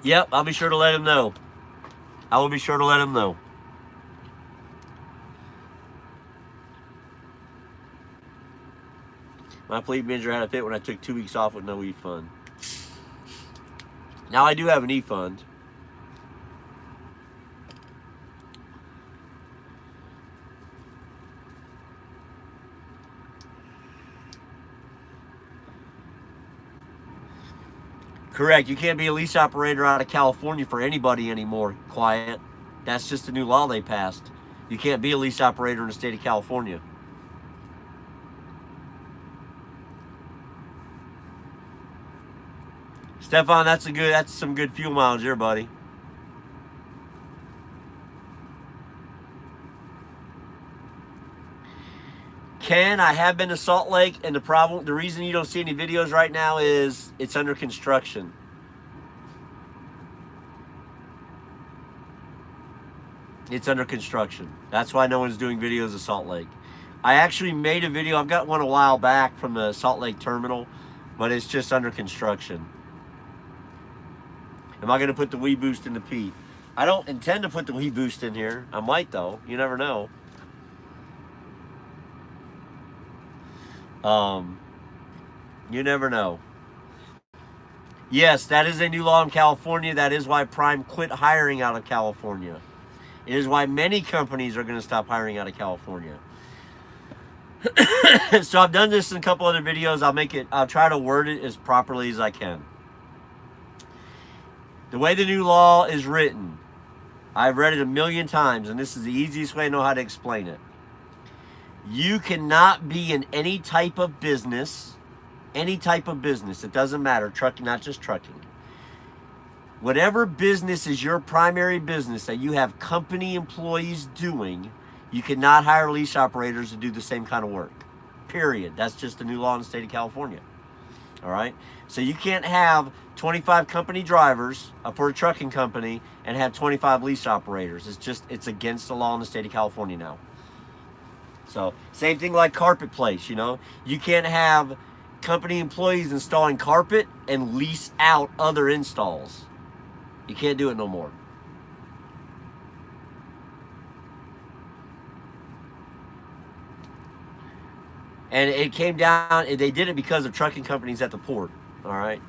Yep, I'll be sure to let him know. I will be sure to let him know. My fleet manager had a fit when I took 2 weeks off with no e-fund. Now I do have an e-fund. Correct. You can't be a lease operator out of California for anybody anymore, Quiet. That's just a new law they passed. You can't be a lease operator in the state of California. Stefan, that's some good fuel mileage there, buddy. Ken, I have been to Salt Lake, and the reason you don't see any videos right now is it's under construction. It's under construction. That's why no one's doing videos of Salt Lake. I actually made a video. I've got one a while back from the Salt Lake terminal, but it's just under construction. Am I going to put the WeBoost in the Pete? I don't intend to put the WeBoost in here. I might, though. You never know. You never know. Yes, that is a new law in California. That is why Prime quit hiring out of California. It is why many companies are going to stop hiring out of California. So I've done this in a couple other videos. I'll try to word it as properly as I can. The way the new law is written, I've read it a million times, and this is the easiest way I know how to explain it. You cannot be in any type of business, it doesn't matter, trucking, not just trucking. Whatever business is your primary business that you have company employees doing, you cannot hire lease operators to do the same kind of work. Period. That's just a new law in the state of California. All right? So you can't have 25 company drivers for a trucking company and have 25 lease operators. It's against the law in the state of California now. So, same thing like Carpet Place, you know. You can't have company employees installing carpet and lease out other installs. You can't do it no more. And it came down, they did it because of trucking companies at the port, all right?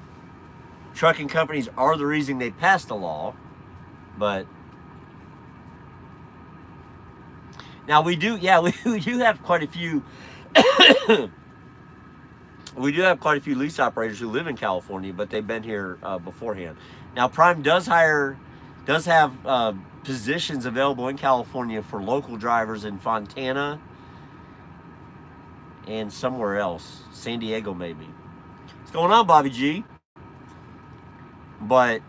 Trucking companies are the reason they passed the law, but now we do have quite a few we do have quite a few lease operators who live in California, but they've been here beforehand. Now Prime does have positions available in California for local drivers in Fontana and somewhere else, San Diego maybe. What's going on, Bobby G? But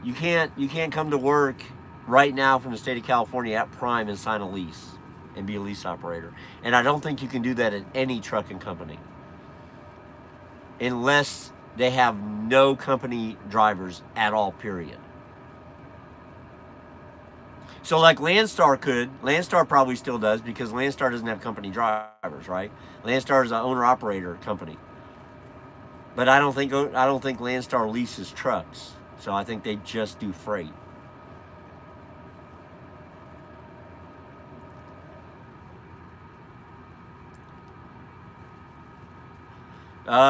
you can't come to work right now from the state of California at Prime and sign a lease and be a lease operator. And I don't think you can do that at any trucking company unless they have no company drivers at all, period. So like Landstar could. Landstar probably still does because Landstar doesn't have company drivers, right? Landstar is an owner-operator company. But I don't think Landstar leases trucks. So I think they just do freight.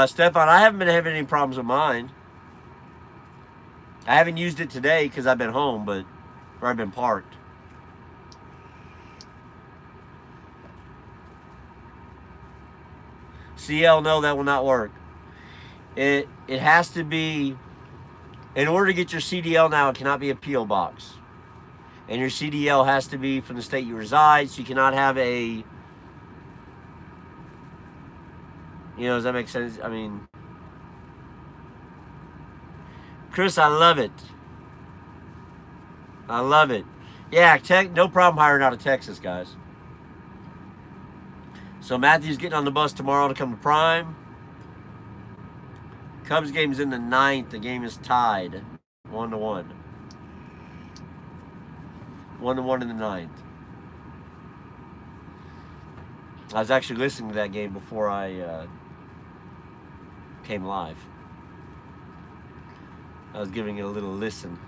Stefan, I haven't been having any problems with mine. I haven't used it today because I've been home, or I've been parked. CL, no, that will not work. It has to be, in order to get your CDL now, it cannot be a P.O. box. And your CDL has to be from the state you reside, so you cannot have a, does that make sense? I mean, Chris, I love it. I love it. Yeah, no problem hiring out of Texas, guys. So Matthew's getting on the bus tomorrow to come to Prime. Cubs game's in the 9th. The game is tied 1-1. 1-1 in the 9th. I was actually listening to that game before I came live. I was giving it a little listen.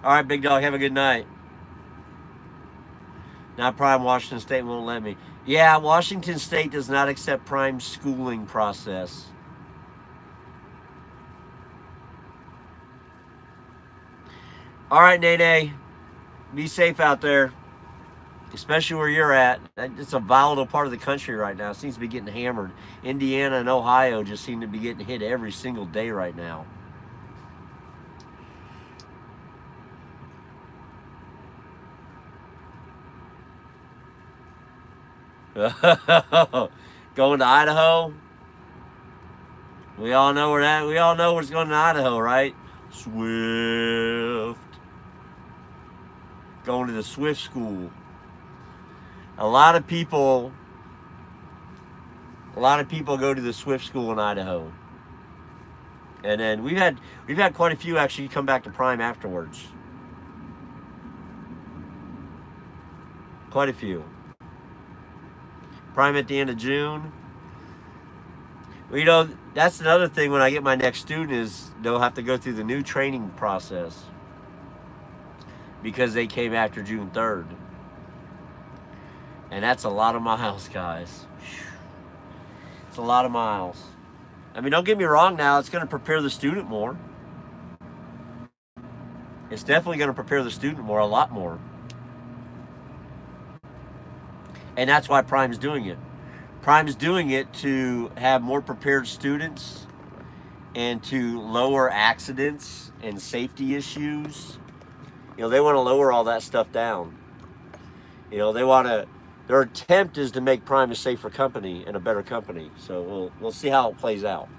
All right, big dog, have a good night. Now Prime Washington State won't let me. Yeah, Washington State does not accept Prime schooling process. All right, Nene. Be safe out there. especially where you're at. It's a volatile part of the country right now. It seems to be getting hammered. Indiana and Ohio just seem to be getting hit every single day right now. Going to Idaho. We all know where that. We all know what's going to Idaho, right? Swift. Going to the Swift school. A lot of people go to the Swift school in Idaho. And then we've had quite a few actually come back to Prime afterwards. Quite a few. Prime at the end of June. Well, you know, that's another thing when I get my next student is they'll have to go through the new training process because they came after June 3rd. And that's a lot of miles, guys. It's a lot of miles. I mean, don't get me wrong now, it's going to prepare the student more. It's definitely going to prepare the student more, a lot more. And that's why Prime's doing it. Prime's doing it to have more prepared students and to lower accidents and safety issues. You know, they want to lower all that stuff down. You know, their attempt is to make Prime a safer company and a better company. So we'll see how it plays out.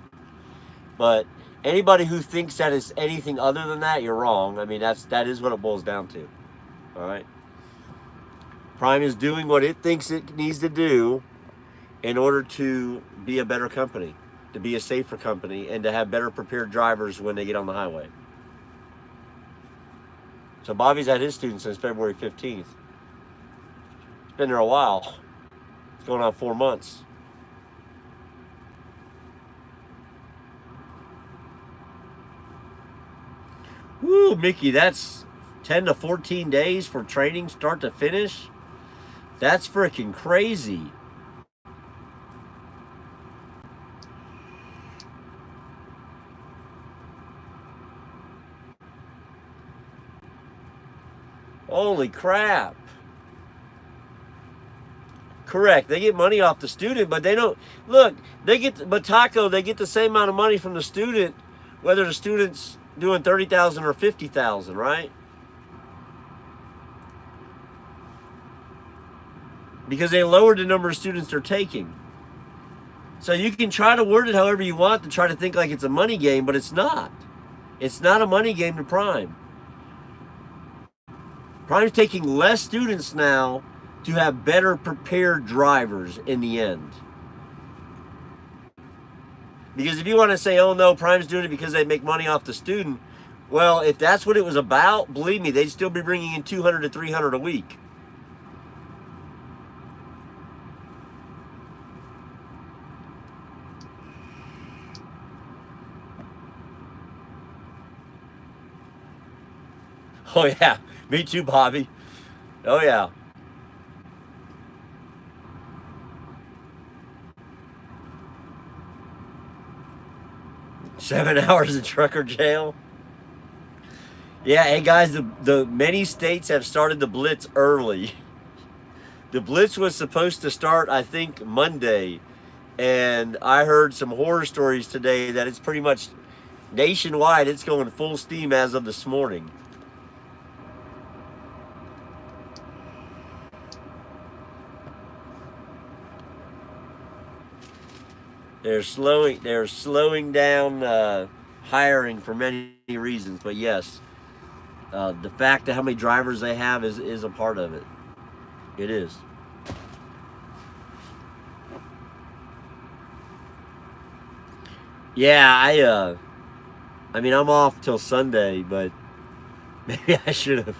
But anybody who thinks that it's anything other than that, you're wrong. I mean, that is what it boils down to. All right. Prime is doing what it thinks it needs to do in order to be a better company, to be a safer company, and to have better prepared drivers when they get on the highway. So Bobby's had his students since February 15th. It's been there a while. It's going on 4 months. Woo, Mickey, that's 10 to 14 days for training start to finish? That's freaking crazy. Holy crap. Correct. They get money off the student, but they don't. Look, but Taco, they get the same amount of money from the student, whether the student's doing 30,000 or 50,000, right? Because they lowered the number of students they're taking. So you can try to word it however you want to try to think like it's a money game, but it's not. It's not a money game to Prime. Prime's taking less students now to have better prepared drivers in the end. Because if you want to say, oh no, Prime's doing it because they make money off the student, well, if that's what it was about, believe me, they'd still be bringing in 200 to 300 a week. Oh yeah, me too, Bobby. Oh yeah. Seven hours in trucker jail. Yeah, hey guys, the many states have started the blitz early. The blitz was supposed to start, I think, Monday, and I heard some horror stories today that it's pretty much nationwide. It's going full steam as of this morning. They're slowing down hiring for many reasons, but yes, the fact of how many drivers they have is a part of it. It is. Yeah, I mean, I'm off till Sunday, but maybe I should have.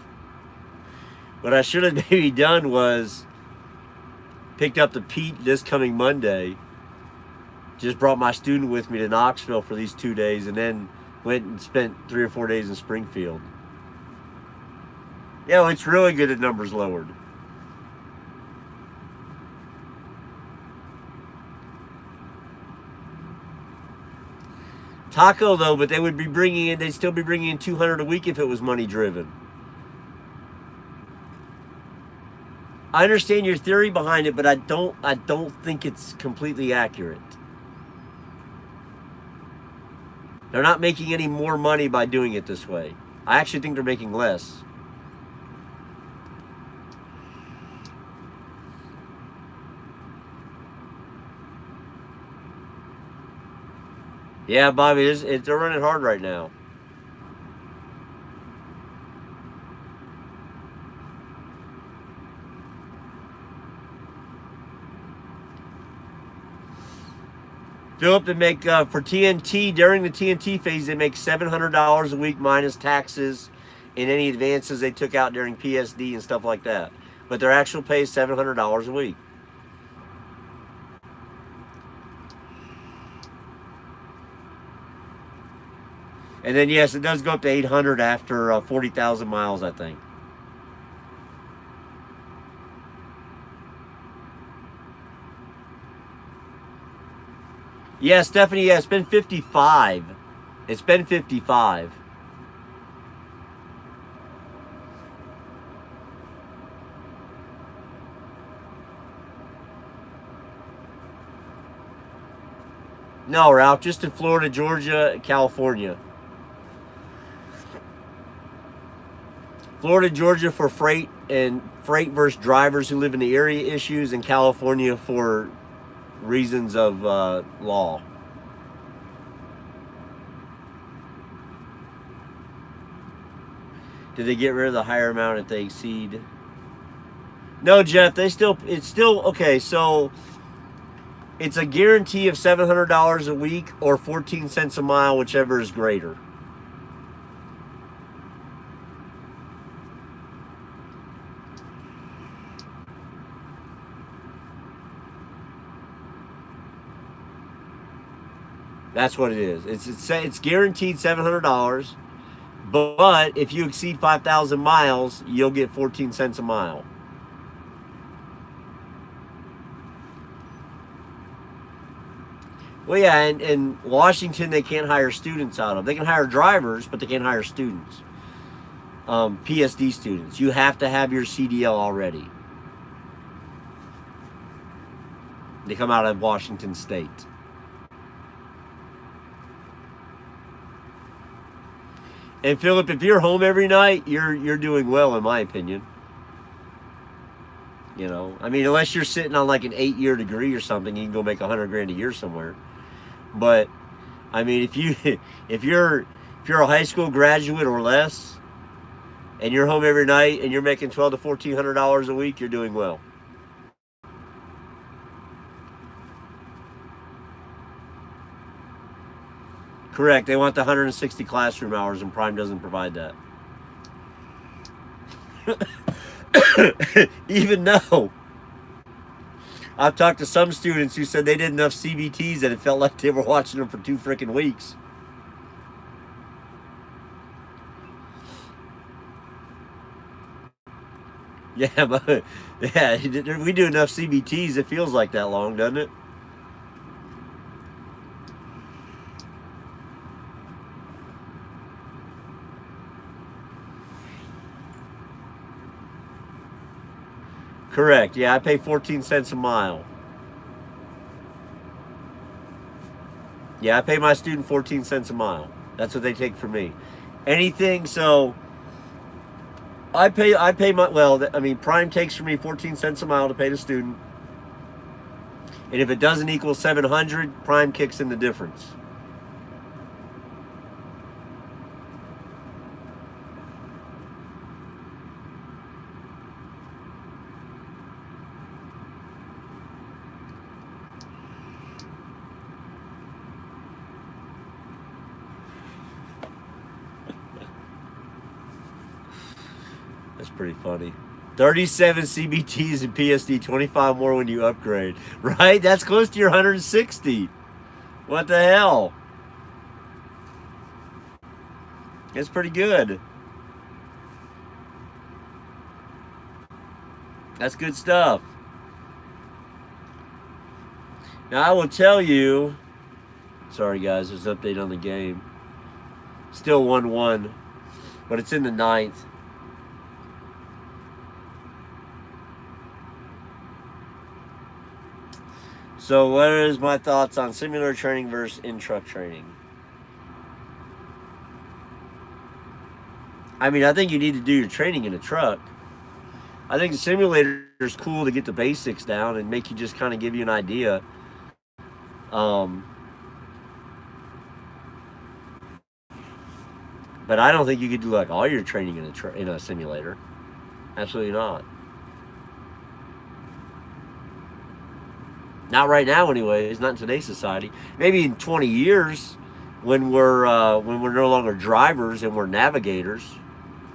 What I should have maybe done was picked up the Pete this coming Monday. Just brought my student with me to Knoxville for these 2 days and then went and spent 3 or 4 days in Springfield. Yeah, well, it's really good at numbers lowered. Taco though, but they'd still be bringing in 200 a week if it was money driven. I understand your theory behind it, but I don't think it's completely accurate. They're not making any more money by doing it this way. I actually think they're making less. Yeah, Bobby, they're running hard right now. Philip, they make for TNT during the TNT phase, they make $700 a week minus taxes and any advances they took out during PSD and stuff like that. But their actual pay is $700 a week. And then yes, it does go up to 800 after 40,000 miles, I think. Yeah, Stephanie, yeah, it's been 55. It's been 55. No, Ralph, just in Florida, Georgia, California. Florida, Georgia for freight and freight versus drivers who live in the area issues, and California for reasons of law. Did they get rid of the higher amount if they exceed? No, Jeff, it's still, okay, so it's a guarantee of $700 a week or 14 cents a mile, whichever is greater. That's what it is. It's guaranteed $700, but if you exceed 5,000 miles, you'll get 14 cents a mile. Well, yeah, and in Washington, they can't hire students out of. They can hire drivers, but they can't hire students. PSD students. You have to have your CDL already. They come out of Washington State. And Philip, if you're home every night, you're doing well, in my opinion. You know, I mean, unless you're sitting on like an 8-year degree or something, you can go make 100 grand a year somewhere. But I mean, if you're a high school graduate or less, and you're home every night and you're making $1,200 to $1,400 a week, you're doing well. Correct. They want the 160 classroom hours, and Prime doesn't provide that. Even though I've talked to some students who said they did enough CBTs that it felt like they were watching them for 2 freaking weeks. Yeah, but yeah, we do enough CBTs. It feels like that long, doesn't it? Correct. Yeah, I pay 14 cents a mile. Yeah, I pay my student 14 cents a mile. That's what they take from me. Anything, so I pay my, well, I mean, Prime takes from me 14 cents a mile to pay the student. And if it doesn't equal 700, Prime kicks in the difference. That's pretty funny. 37 CBTs and PSD, 25 more when you upgrade. Right? That's close to your 160. What the hell? It's pretty good. That's good stuff. Now I will tell you, sorry guys, there's an update on the game. Still 1-1, but it's in the ninth. So, what is my thoughts on simulator training versus in-truck training? I mean, I think you need to do your training in a truck. I think the simulator is cool to get the basics down and make you just kind of give you an idea. But I don't think you could do like all your training in a simulator. Absolutely not. Not right now, anyways. Not in today's society. Maybe in 20 years, when we're no longer drivers and we're navigators,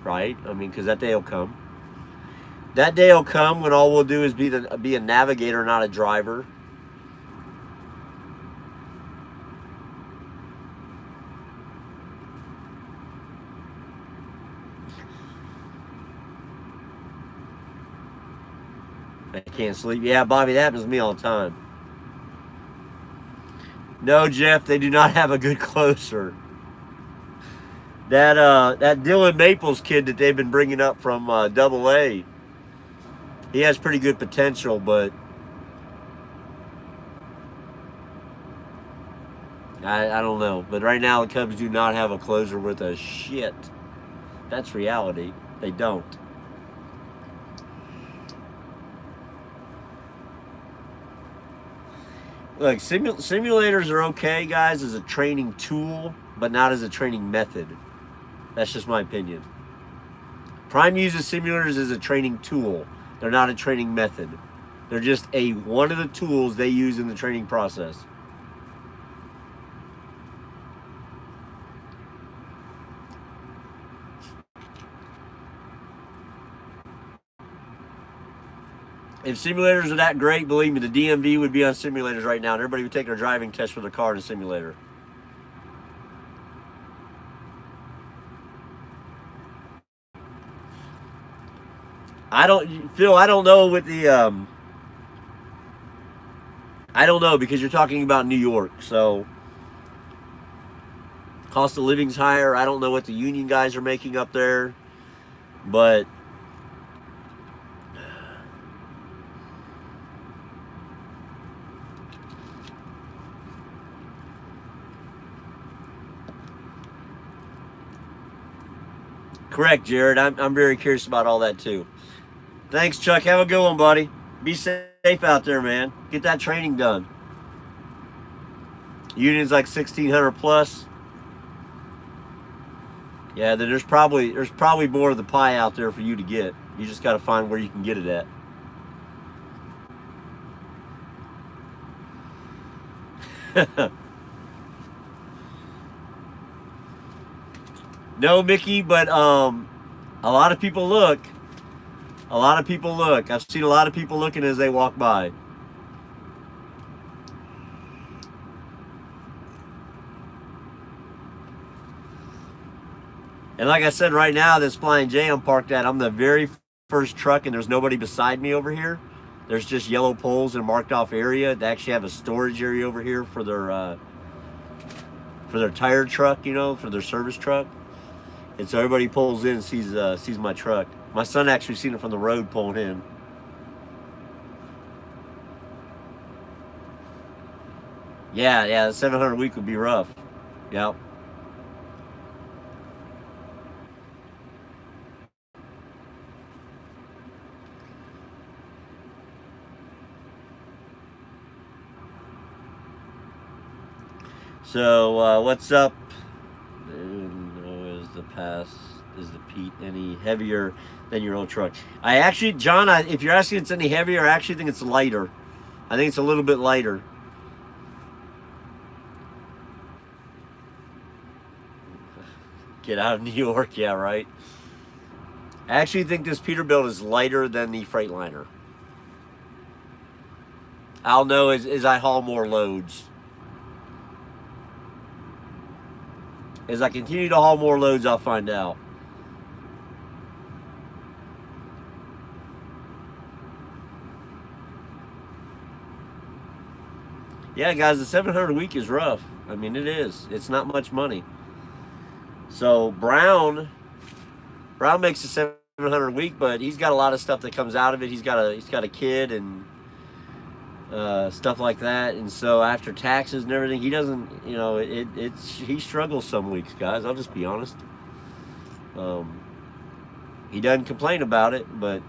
right? I mean, because that day will come. That day will come when all we'll do is be a navigator, not a driver. I can't sleep. Yeah, Bobby, that happens to me all the time. No, Jeff, they do not have a good closer. That Dylan Maples kid that they've been bringing up from Double A, he has pretty good potential, but I don't know. But right now, the Cubs do not have a closer with a shit. That's reality. They don't. Look, simulators are okay, guys, as a training tool, but not as a training method. That's just my opinion. Prime uses simulators as a training tool. They're not a training method. They're just one of the tools they use in the training process. If simulators are that great, believe me, the DMV would be on simulators right now, and everybody would take their driving test for their car in a simulator. I don't know with the I don't know, because you're talking about New York, so cost of living's higher. I don't know what the union guys are making up there, but correct, Jared. I'm very curious about all that too. Thanks, Chuck. Have a good one, buddy. Be safe out there, man. Get that training done. Union's like 1,600 plus. Yeah, there's probably more of the pie out there for you to get. You just got to find where you can get it at. No, Mickey, but a lot of people look. A lot of people look. I've seen a lot of people looking as they walk by. And like I said, right now, this Flying J I'm parked at, I'm the very first truck, and there's nobody beside me over here. There's just yellow poles in a marked off area. They actually have a storage area over here for their tire truck, you know, for their service truck. And so everybody pulls in and sees my truck. My son actually seen it from the road pulling in. Yeah, the 700 a week would be rough. Yep. So what's up? Is the Pete any heavier than your old truck? I actually, John, if you're asking if it's any heavier, I actually think it's lighter. I think it's a little bit lighter. Get out of New York, yeah, right. I actually think this Peterbilt is lighter than the Freightliner. I'll know as I haul more loads. As I continue to haul more loads, I'll find out. Yeah, guys, the 700 a week is rough. I mean, it is. It's not much money. So Brown makes the 700 a week, but he's got a lot of stuff that comes out of it. He's got a kid, and stuff like that. And so after taxes and everything, he doesn't, you know, he struggles some weeks, guys. I'll just be honest. He doesn't complain about it, but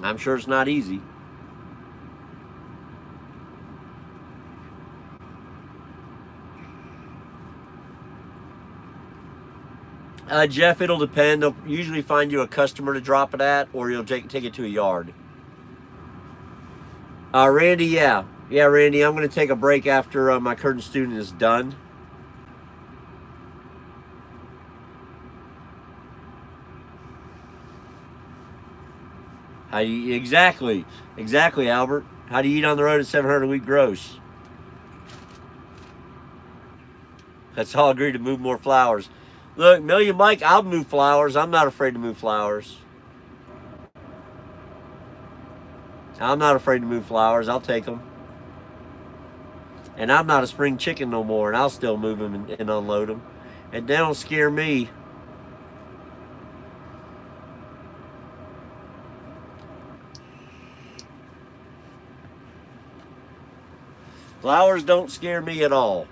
I'm sure it's not easy. Jeff, it'll depend. They'll usually find you a customer to drop it at, or you'll take it to a yard. Randy, yeah. Yeah, Randy, I'm going to take a break after my current student is done. Exactly, Albert. How do you eat on the road at 700 a week gross? Let's all agree to move more flowers. Look, Million Mike, I'll move flowers. I'm not afraid to move flowers. I'm not afraid to move flowers. I'll take them. And I'm not a spring chicken no more, and I'll still move them and unload them. And they don't scare me. Flowers don't scare me at all.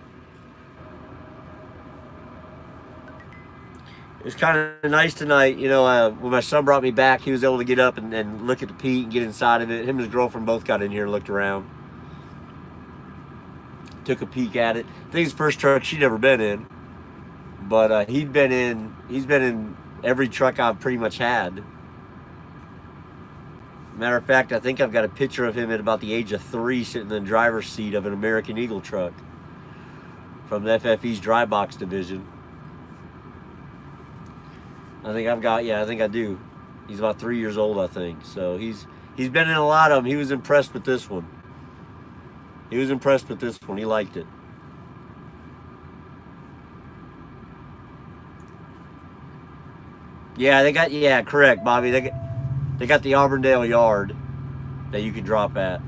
It was kind of nice tonight, you know, when my son brought me back, he was able to get up and look at the peat and get inside of it. Him and his girlfriend both got in here and looked around. Took a peek at it. I think it's the first truck she'd ever been in. But he's been in every truck I've pretty much had. Matter of fact, I think I've got a picture of him at about the age of 3 sitting in the driver's seat of an American Eagle truck from the FFE's dry box division. I think I do. He's about 3 years old, I think. So he's been in a lot of them. He was impressed with this one. He liked it. Yeah, correct, Bobby. They got the Auburndale yard that you could drop at.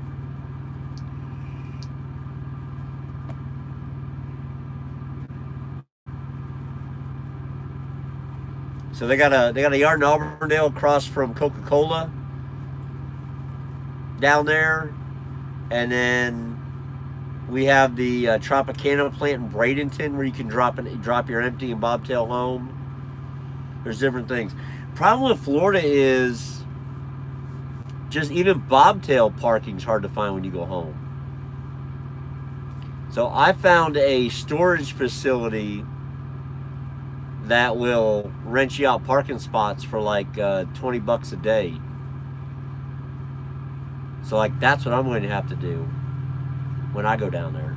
So they got a yard in Auburndale across from Coca-Cola down there, and then we have the Tropicana plant in Bradenton where you can drop your empty and bobtail home. There's different things. Problem with Florida is just even bobtail parking's hard to find when you go home. So I found a storage facility that will rent you out parking spots for like $20 a day. So like that's what I'm going to have to do when I go down there.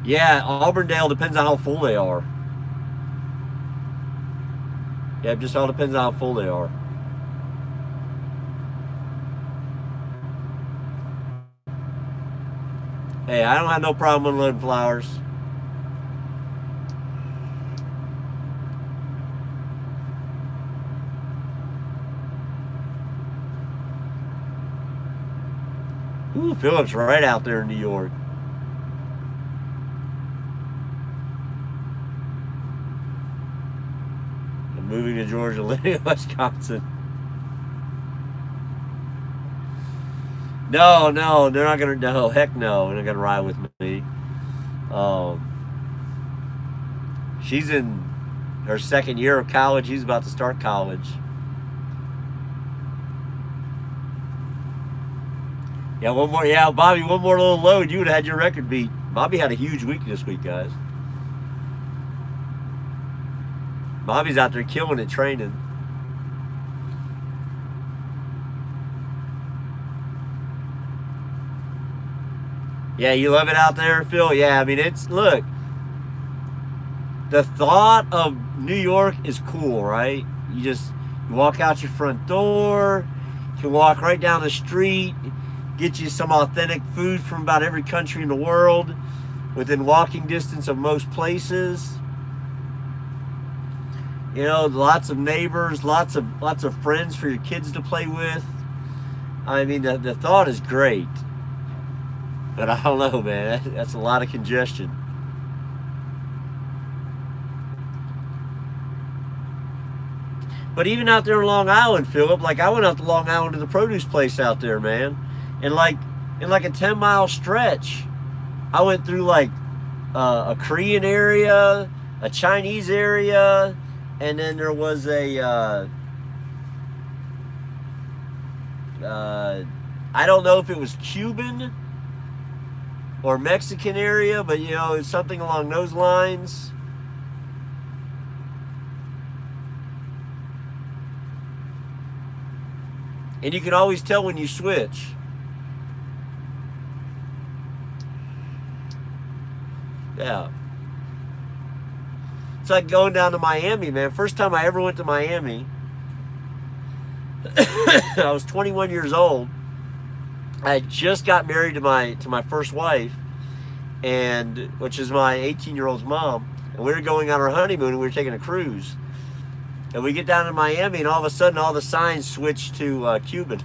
Yeah, Auburndale depends on how full they are. Yeah, it just all depends on how full they are. Hey, I don't have no problem unloading flowers. Ooh, Philip's right out there in New York. I'm moving to Georgia, living in Wisconsin. No, they're not gonna. No, heck no, they're not gonna ride with me. She's in her second year of college. He's about to start college. Yeah, one more. Yeah, Bobby, one more little load, you would have had your record beat. Bobby had a huge week this week, guys. Bobby's out there killing it training. Yeah, you love it out there, Phil? Yeah, I mean, look, the thought of New York is cool, right? You walk out your front door, you can walk right down the street, get you some authentic food from about every country in the world, within walking distance of most places. You know, lots of neighbors, lots of friends for your kids to play with. I mean, the thought is great. But I don't know, man. That's a lot of congestion. But even out there in Long Island, Philip, like I went out to Long Island to the produce place out there, man. And like in like a 10-mile stretch, I went through like a Korean area, a Chinese area, and then there was a I don't know if it was Cuban or Mexican area, but you know, it's something along those lines. And you can always tell when you switch. Yeah. It's like going down to Miami, man. First time I ever went to Miami, I was 21 years old. I had just got married to my first wife, and which is my 18-year-old's mom. And we were going on our honeymoon, and we were taking a cruise. And we get down to Miami, and all of a sudden, all the signs switch to Cuban.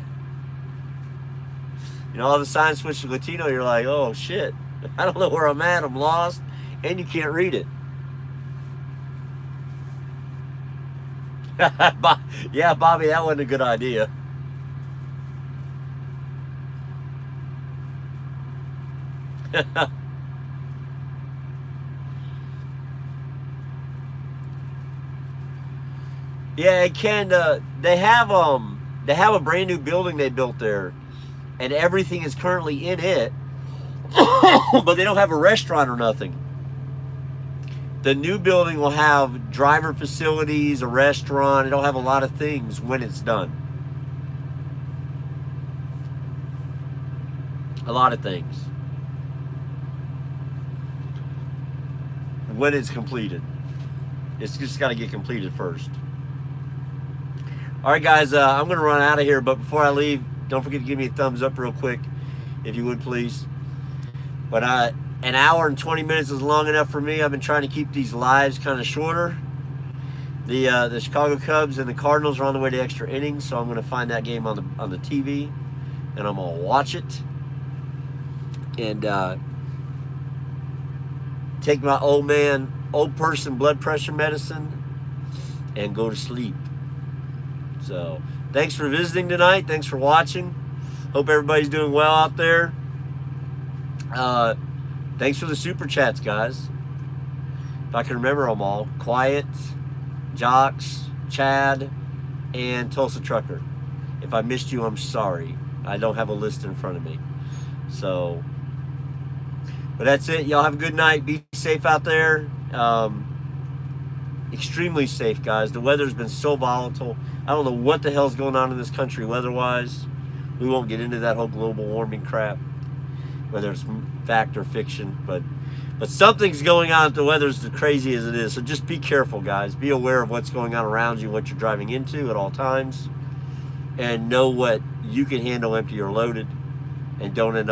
You know, all the signs switch to Latino. You're like, oh shit, I don't know where I'm at. I'm lost, and you can't read it. Yeah, Bobby, that wasn't a good idea. Yeah, it can. They have a brand new building they built there, and everything is currently in it, but they don't have a restaurant or nothing. The new building will have driver facilities, a restaurant. It'll have a lot of things when it's done. A lot of things. When it's completed. It's just got to get completed first. All right, guys, I'm going to run out of here, but before I leave, don't forget to give me a thumbs up real quick, if you would, please. But an hour and 20 minutes is long enough for me. I've been trying to keep these lives kind of shorter. The Chicago Cubs and the Cardinals are on the way to extra innings, so I'm going to find that game on the TV, and I'm going to watch it. And take my old person blood pressure medicine, and go to sleep. So, thanks for visiting tonight. Thanks for watching. Hope everybody's doing well out there. Thanks for the super chats, guys. If I can remember them all. Quiet, Jocks, Chad, and Tulsa Trucker. If I missed you, I'm sorry. I don't have a list in front of me. So, but that's it. Y'all have a good night. Be safe out there. Extremely safe, guys. The weather's been so volatile. I don't know what the hell's going on in this country weather-wise. We won't get into that whole global warming crap, whether it's fact or fiction, but something's going on if the weather's as crazy as it is. So just be careful, guys. Be aware of what's going on around you, what you're driving into at all times, and know what you can handle empty or loaded, and don't end up